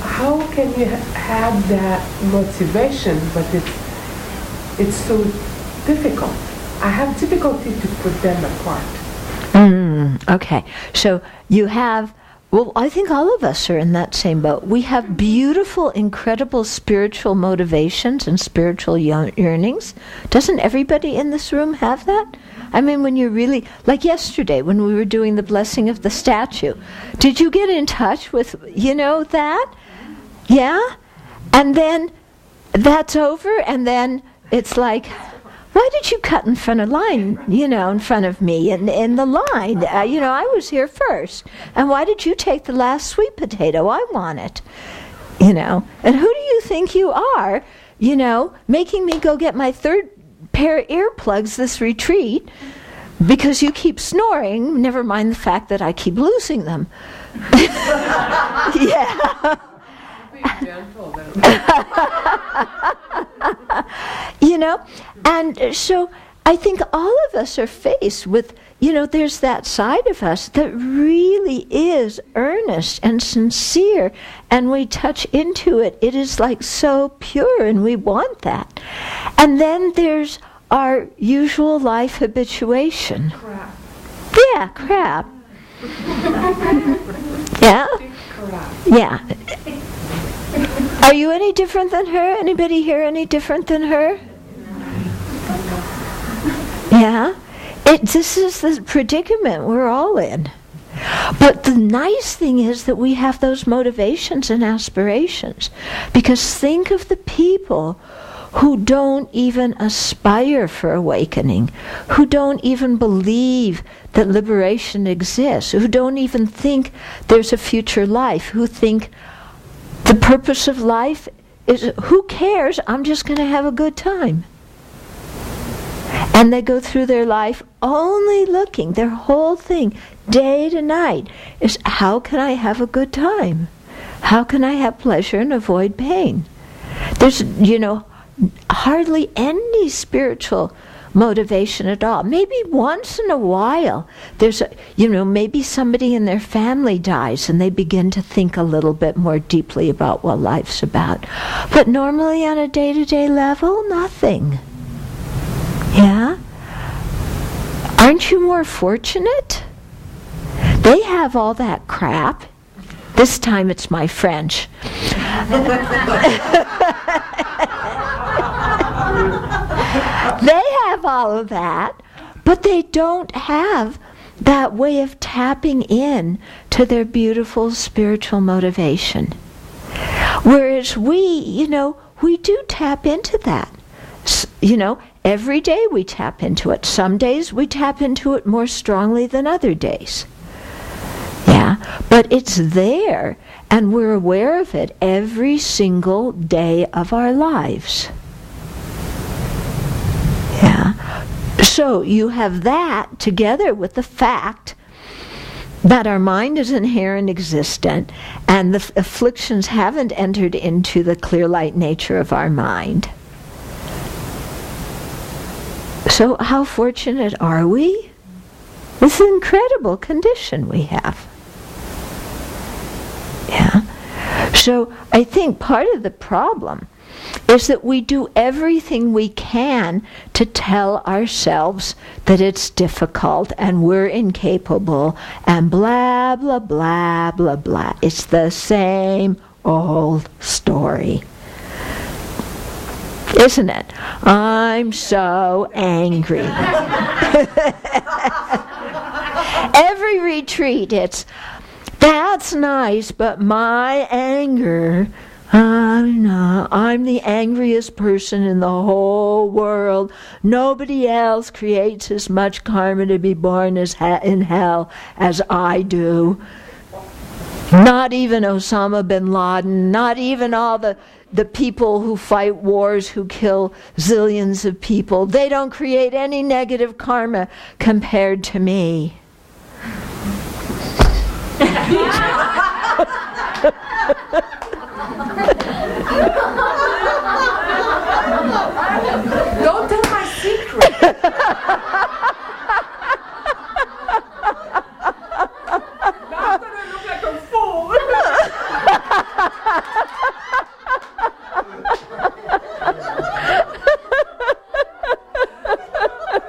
How can you have that motivation, but it's so difficult. I have difficulty to put them apart. Okay, so you have. Well, I think all of us are in that same boat. We have beautiful, incredible spiritual motivations and spiritual yearnings. Doesn't everybody in this room have that? I mean, when you're really, like yesterday when we were doing the blessing of the statue, did you get in touch with, that? Yeah? And then that's over, and then it's like, why did you cut in front of in front of me in the line? I was here first. And why did you take the last sweet potato? I want it. And who do you think you are, making me go get my third pair of earplugs this retreat because you keep snoring, never mind the fact that I keep losing them. Yeah. And so I think all of us are faced with, there's that side of us that really is earnest and sincere, and we touch into it. It is like so pure, and we want that. And then there's our usual life habituation. Crap. Yeah, crap. Yeah? Crap. Yeah. Are you any different than her? Anybody here any different than her? Yeah? This is the predicament we're all in. But the nice thing is that we have those motivations and aspirations. Because think of the people who don't even aspire for awakening, who don't even believe that liberation exists, who don't even think there's a future life, who think the purpose of life is, who cares, I'm just going to have a good time. And they go through their life only looking, their whole thing, day to night, is how can I have a good time? How can I have pleasure and avoid pain? There's, hardly any spiritual motivation at all. Maybe once in a while there's maybe somebody in their family dies and they begin to think a little bit more deeply about what life's about. But normally on a day-to-day level, nothing. Yeah? Aren't you more fortunate? They have all that crap. This time it's my French. They have all of that, but but they don't have that way of tapping in to their beautiful spiritual motivation. Whereas we do tap into that. Every day we tap into it. Some days we tap into it more strongly than other days. Yeah, but it's there, and we're aware of it every single day of our lives. Yeah. So you have that together with the fact that our mind is inherent existent, and the afflictions haven't entered into the clear light nature of our mind. So how fortunate are we? This is an incredible condition we have. Yeah. So I think part of the problem is that we do everything we can to tell ourselves that it's difficult and we're incapable and blah, blah, blah, blah, blah. It's the same old story. Isn't it? I'm so angry. Every retreat, it's, that's nice, but my anger, I'm the angriest person in the whole world. Nobody else creates as much karma to be born in hell as I do. Not even Osama bin Laden, not even all the people who fight wars who kill zillions of people. They don't create any negative karma compared to me. Don't tell my secret. Now I'm gonna look like a fool.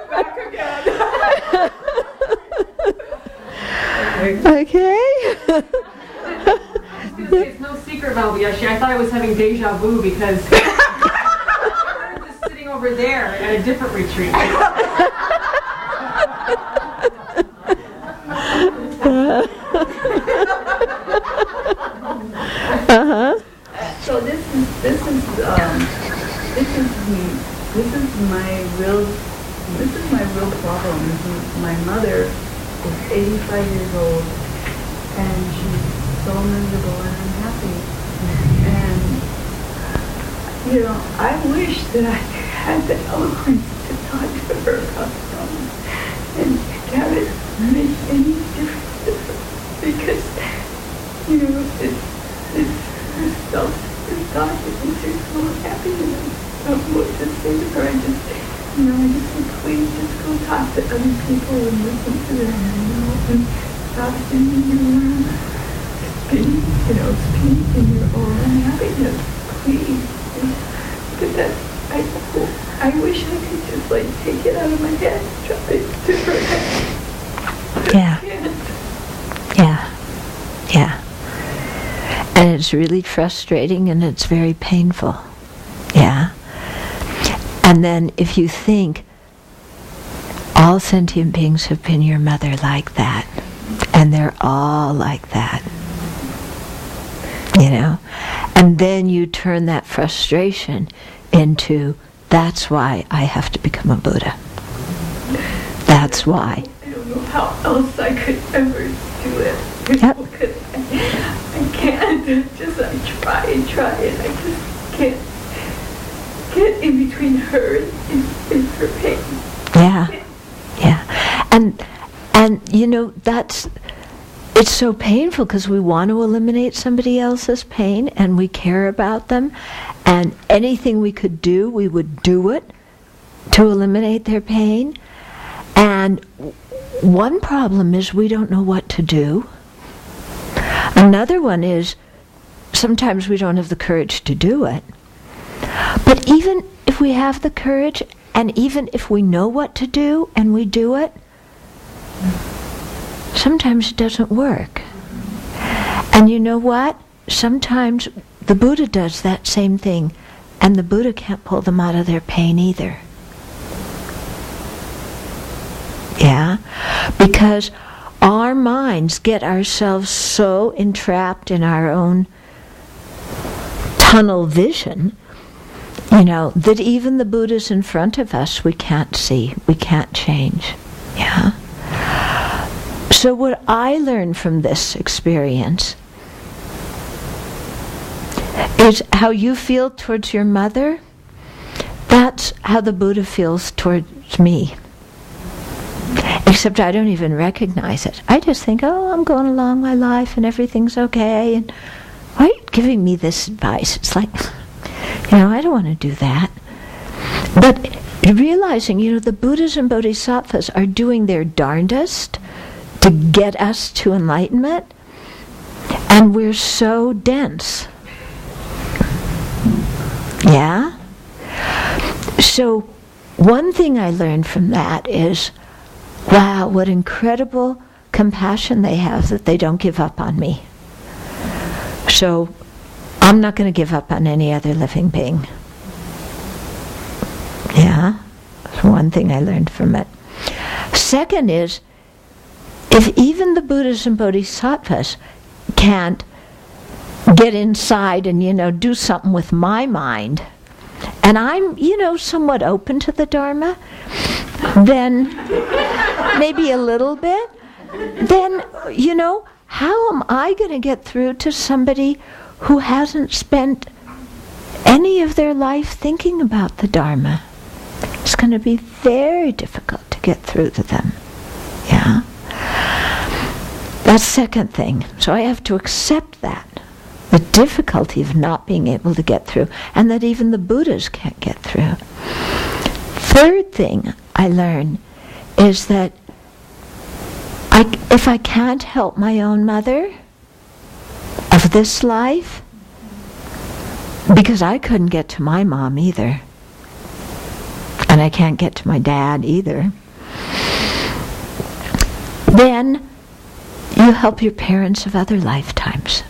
Back again. Okay. It's no secret, Malviyashi. I thought I was having deja vu because I was sitting over there at a different retreat. So this is my real problem. My mother is 85 years old, and she's so miserable and unhappy. And I wish that I had the eloquence to talk to her about something, and have it make any difference, because it's self-thought that makes her so happy, and I don't know what to say to her. I just say, please just go talk to other people and listen to them, and stop sitting around speak in your own unhappiness, please. Because I wish I could just take it out of my head and drop it to her head. Yeah. And it's really frustrating and it's very painful. Yeah. And then if you think all sentient beings have been your mother like that, and they're all like that, and then you turn that frustration into, that's why I have to become a Buddha. That's why. I don't know how else I could ever do it. Yep. I can't. I try, and I just can't get in between her and her pain. Yeah. And it's so painful because we want to eliminate somebody else's pain and we care about them, and anything we could do, we would do it to eliminate their pain. And one problem is we don't know what to do. Another one is sometimes we don't have the courage to do it. But even if we have the courage, and even if we know what to do and we do it, sometimes it doesn't work. And you know what? Sometimes the Buddha does that same thing, and the Buddha can't pull them out of their pain either. Yeah? Because our minds get ourselves so entrapped in our own tunnel vision, that even the Buddhas in front of us we can't see, we can't change. Yeah? So what I learned from this experience is how you feel towards your mother, that's how the Buddha feels towards me. Except I don't even recognize it. I just think, I'm going along my life and everything's okay. And why are you giving me this advice? It's like, I don't want to do that. But realizing, the Buddhas and Bodhisattvas are doing their darndest to get us to enlightenment, and we're so dense. Yeah? So one thing I learned from that is, wow, what incredible compassion they have that they don't give up on me. So I'm not going to give up on any other living being. Yeah? That's one thing I learned from it. Second is, if even the Buddhas and Bodhisattvas can't get inside and, do something with my mind, and I'm, somewhat open to the Dharma, then maybe a little bit, then, how am I going to get through to somebody who hasn't spent any of their life thinking about the Dharma? It's going to be very difficult to get through to them. Yeah? That's the second thing. So I have to accept that. The difficulty of not being able to get through, and that even the Buddhas can't get through. Third thing I learned is that if I can't help my own mother of this life, because I couldn't get to my mom either, and I can't get to my dad either, then you help your parents of other lifetimes.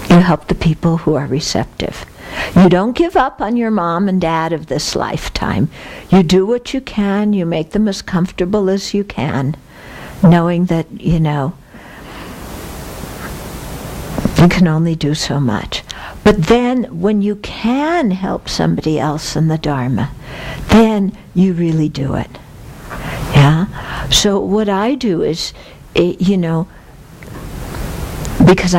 You help the people who are receptive. You don't give up on your mom and dad of this lifetime. You do what you can. You make them as comfortable as you can, knowing that, you can only do so much. But then when you can help somebody else in the Dharma, then you really do it. Yeah? So what I do is, because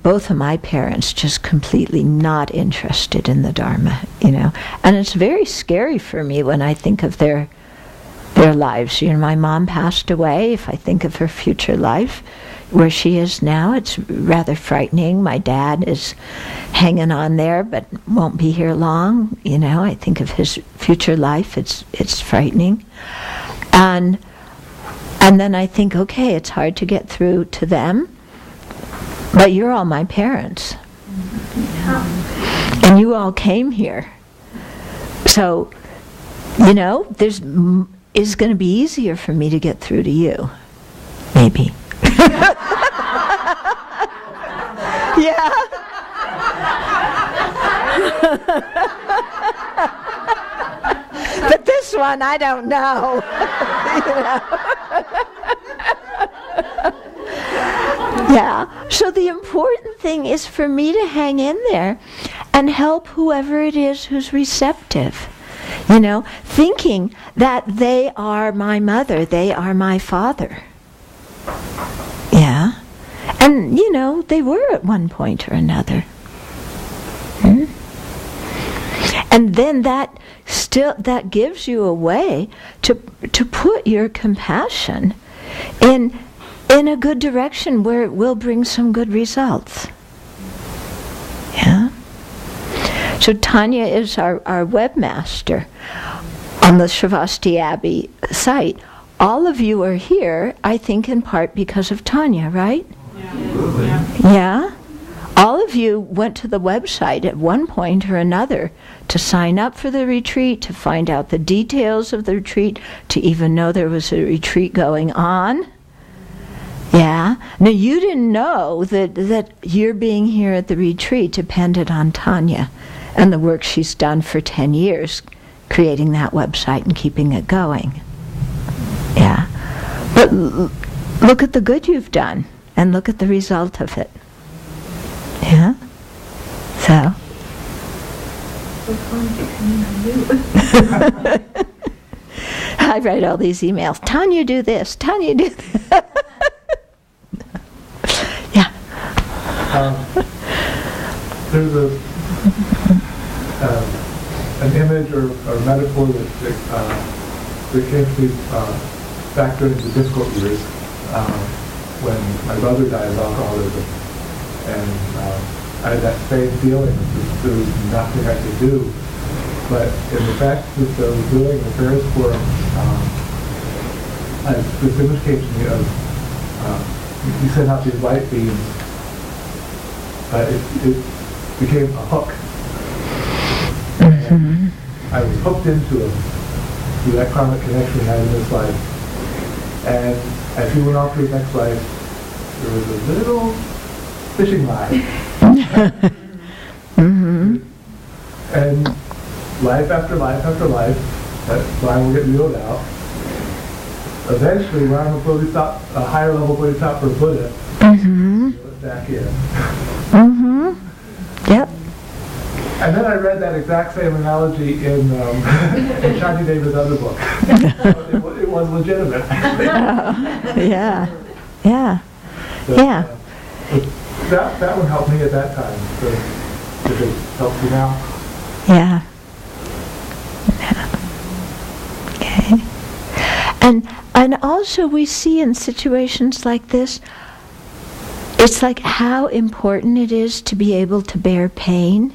both of my parents just completely not interested in the Dharma, and it's very scary for me when I think of their lives. My mom passed away. If I think of her future life, where she is now, it's rather frightening. My dad is hanging on there, but won't be here long. I think of his future life. It's frightening, and then I think, okay, it's hard to get through to them. But you're all my parents. And you all came here. So, it's going to be easier for me to get through to you. Maybe. Yeah. But this one, I don't know. Yeah, so the important thing is for me to hang in there and help whoever it is who's receptive. Thinking that they are my mother, they are my father. Yeah, and they were at one point or another. And then that gives you a way to put your compassion in a good direction where it will bring some good results. Yeah? So Tanya is our webmaster on the Sravasti Abbey site. All of you are here, I think, in part because of Tanya, right? Yeah? All of you went to the website at one point or another to sign up for the retreat, to find out the details of the retreat, to even know there was a retreat going on. Yeah? Now, you didn't know that your being here at the retreat depended on Tanya and the work she's done for 10 years, creating that website and keeping it going. But look at the good you've done, and look at the result of it. Yeah? So. I write all these emails. Tanya, do this. Tanya, do that. Yeah. There's an image or metaphor that came to me back during the difficult years when my brother died of alcoholism, and I had that same feeling that there was nothing I could do. But in the fact that I was doing affairs for him, this image came to me of you sent out these light beams, but it became a hook. And I was hooked into him through that karmic connection we had in this life. And as he went off to his next life, there was a little fishing line. And life after life after life, that line will get reeled out. Eventually, when I'm a higher level bodhisattva or Buddha, reel it back in. Yep. And then I read that exact same analogy in Shanti Deva's other book. It was legitimate, actually. Yeah. Yeah. But, Yeah. That one helped me at that time. So if it helps you now. Yeah. Okay. And also we see in situations like this, it's like how important it is to be able to bear pain.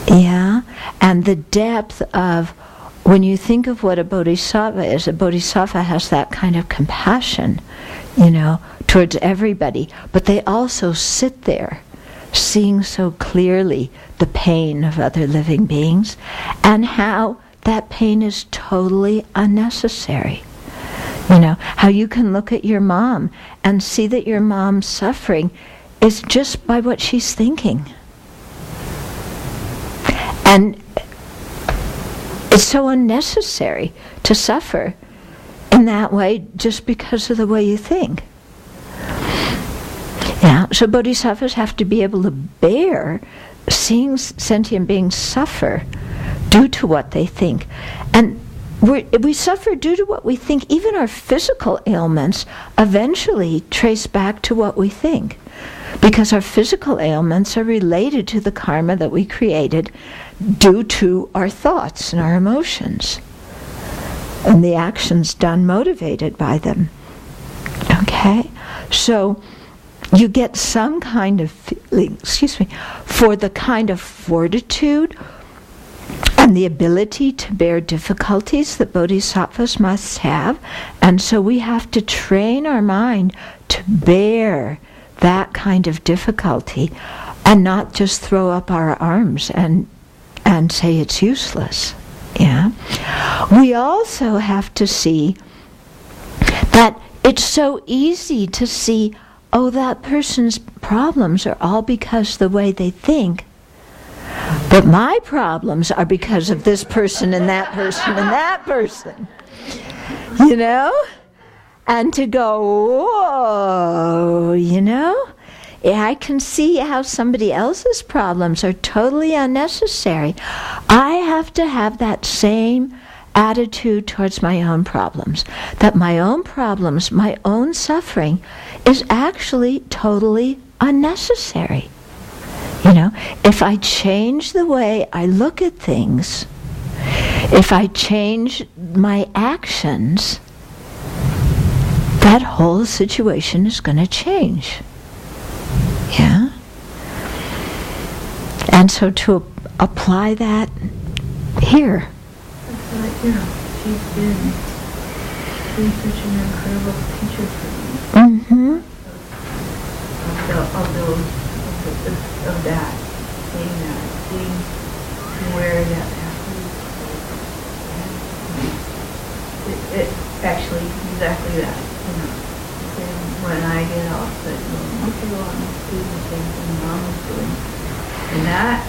Yeah. And the depth of, when you think of what a bodhisattva is, a bodhisattva has that kind of compassion, towards everybody. But they also sit there seeing so clearly the pain of other living beings and how that pain is totally unnecessary. How you can look at your mom and see that your mom's suffering is just by what she's thinking. And it's so unnecessary to suffer in that way just because of the way you think. Yeah, so bodhisattvas have to be able to bear seeing sentient beings suffer due to what they think. And we suffer due to what we think. Even our physical ailments eventually trace back to what we think, because our physical ailments are related to the karma that we created due to our thoughts and our emotions and the actions done motivated by them. Okay? So you get some kind of feeling, for the kind of fortitude and the ability to bear difficulties that bodhisattvas must have. And so we have to train our mind to bear that kind of difficulty and not just throw up our arms and say it's useless. Yeah. We also have to see that it's so easy to see, oh, that person's problems are all because the way they think. But my problems are because of this person and that person and that person. And to go, whoa, I can see how somebody else's problems are totally unnecessary. I have to have that same attitude towards my own problems. That my own problems, my own suffering, is actually totally unnecessary. If I change the way I look at things, if I change my actions, that whole situation is going to change. Yeah? And so to apply that here. She's been such an incredible teacher for me. Of that, seeing where that happens. It actually exactly that, when I get off, that okay, well, I'm doing the same thing Mom was doing, and that,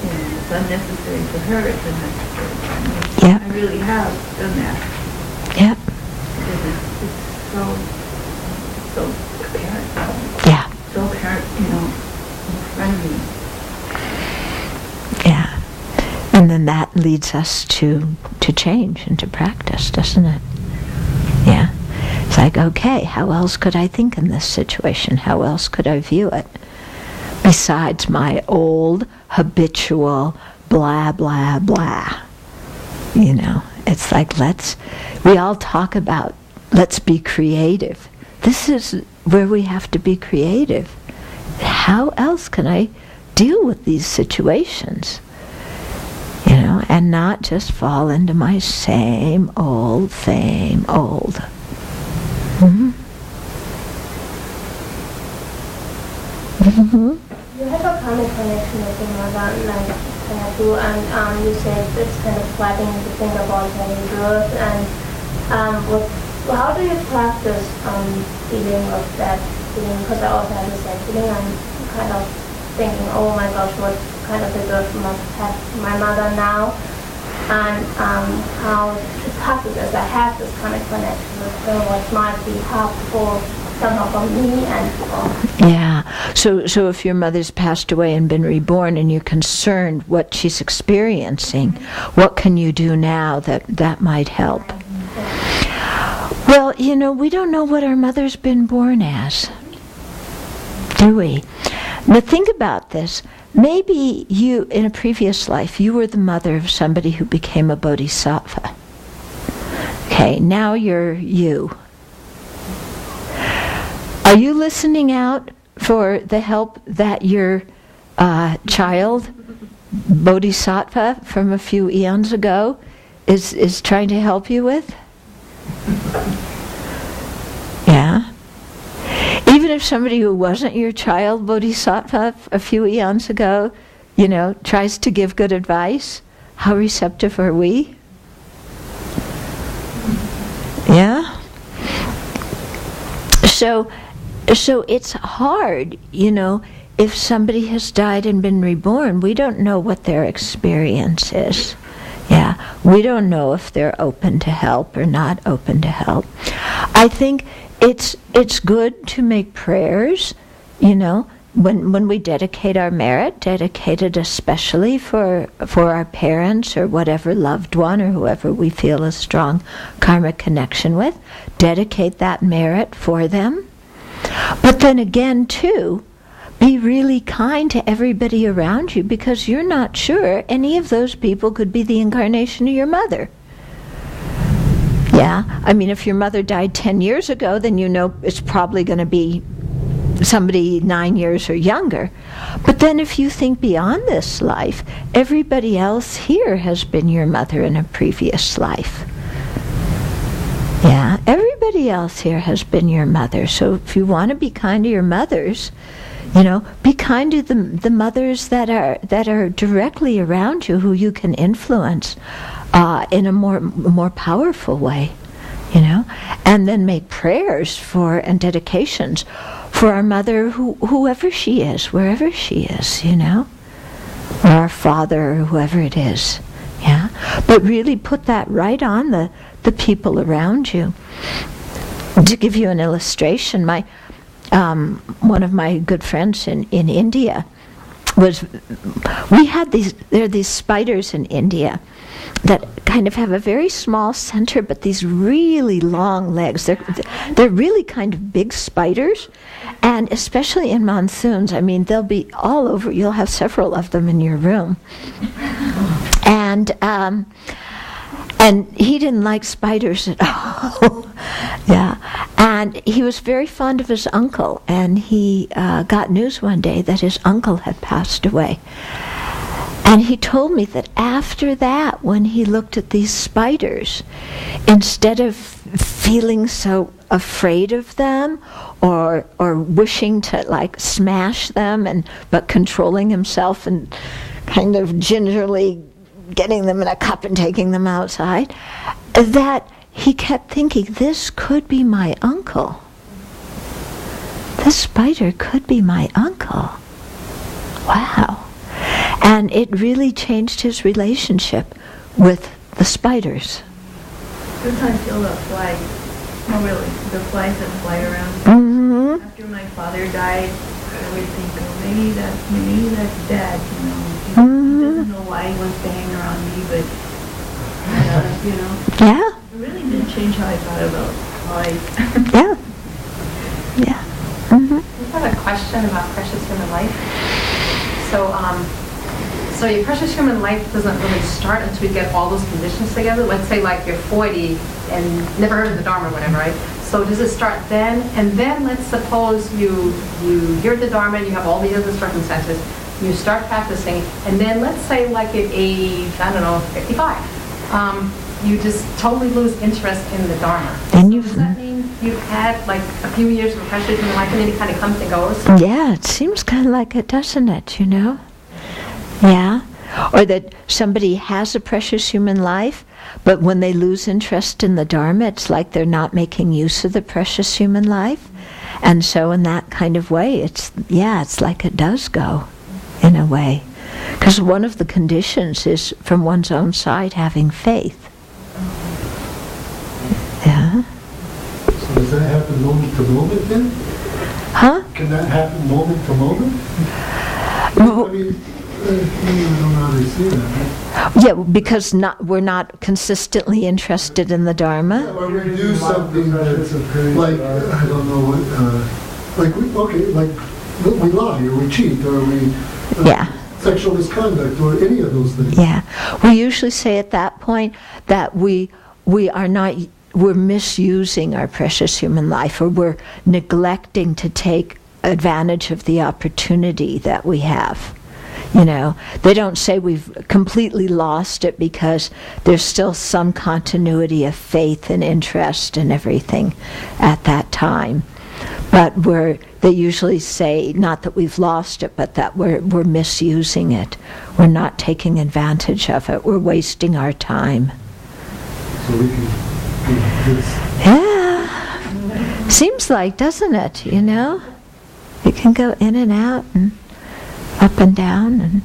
it's unnecessary for her, it's unnecessary for me. Yeah. I really have done that. Yep. It's so apparent. Yeah. So apparent, in front of me. Yeah. And then that leads us to change and to practice, doesn't it? Yeah. It's like, okay, how else could I think in this situation? How else could I view it? Besides my old, habitual, blah, blah, blah. It's like, we all talk about, let's be creative. This is where we have to be creative. How else can I deal with these situations? And not just fall into my same old. Mm-hmm. Mm-hmm. You have a kind of connection with your mother, like too, and you said it's kind of flattering to think about having birth, and how do you practice dealing with that feeling? Because I also have the same feeling. I'm kind of thinking, oh my gosh, what kind of a birth must have my mother now, and how to practice as I have this kind of connection with her, what might be helpful somehow for me and for. Yeah. So if your mother's passed away and been reborn and you're concerned what she's experiencing, what can you do now that might help? Well, we don't know what our mother's been born as, do we? Now think about this. Maybe you, in a previous life, you were the mother of somebody who became a bodhisattva. Okay, now you're you. Are you listening out for the help that your child, bodhisattva from a few eons ago, is trying to help you with? Yeah. Even if somebody who wasn't your child, bodhisattva, a few eons ago, tries to give good advice, how receptive are we? Yeah? So it's hard, if somebody has died and been reborn, we don't know what their experience is. Yeah, we don't know if they're open to help or not open to help. I think it's good to make prayers, when we dedicate our merit, dedicated especially for our parents or whatever loved one or whoever we feel a strong karmic connection with, dedicate that merit for them. But then again, too, be really kind to everybody around you, because you're not sure any of those people could be the incarnation of your mother. Yeah, if your mother died 10 years ago, then it's probably going to be somebody 9 years or younger. But then if you think beyond this life, everybody else here has been your mother in a previous life. Yeah, everybody else here has been your mother. So if you want to be kind to your mothers, be kind to the mothers that are directly around you, who you can influence in a more powerful way, and then make prayers for and dedications for our mother, whoever she is, wherever she is, or our father, or whoever it is. Yeah, but really put that right on the people around you. To give you an illustration, one of my good friends in India there are these spiders in India that kind of have a very small center, but these really long legs. They're really kind of big spiders, and especially in monsoons, they'll be all over. You'll have several of them in your room. And he didn't like spiders at all. Yeah. And he was very fond of his uncle, and he got news one day that his uncle had passed away. And he told me that after that, when he looked at these spiders, instead of feeling so afraid of them or wishing to smash them, but controlling himself and kind of gingerly getting them in a cup and taking them outside, that he kept thinking, this could be my uncle. This spider could be my uncle. Wow. And it really changed his relationship with the spiders. Sometimes I feel that flag. No, really, the flags that fly around. Mm-hmm. After my father died, I would think, oh, maybe that's Dad, you know. He doesn't know why he wants to hang around me, but, you know. Yeah. It really did change how I thought about life. Yeah. Yeah. Mm-hmm. I have a question about precious human life. So your precious human life doesn't really start until you get all those conditions together. Let's say like you're 40 and never heard of the Dharma or whatever, right? So does it start then? And then let's suppose you hear the Dharma and you have all the other circumstances. You start practicing, and then let's say like at age, 55, you just totally lose interest in the Dharma. And so does that mean you've had like a few years of precious human life and then it kind of comes and goes? Yeah, it seems kind of like it, doesn't it, you know? Yeah. Or that somebody has a precious human life, but when they lose interest in the Dharma, it's like they're not making use of the precious human life. And so in that kind of way, it's like it does go, in a way. Because one of the conditions is, from one's own side, having faith. Yeah. So does that happen moment to moment then? Huh? Can that happen moment to moment? Well, I mean, I don't know how they say that. Right? yeah, because we're not consistently interested in the Dharma. Or we do something that's like, I don't know what, we lie or we cheat or we sexual misconduct or any of those things. Yeah, we usually say at that point that we're misusing our precious human life, or we're neglecting to take advantage of the opportunity that we have. You know, they don't say we've completely lost it, because there's still some continuity of faith and interest and everything at that time. But they usually say not that we've lost it, but that we're misusing it. We're not taking advantage of it. We're wasting our time. So we can do this. Yeah. Seems like, doesn't it, you know? It can go in and out and up and down and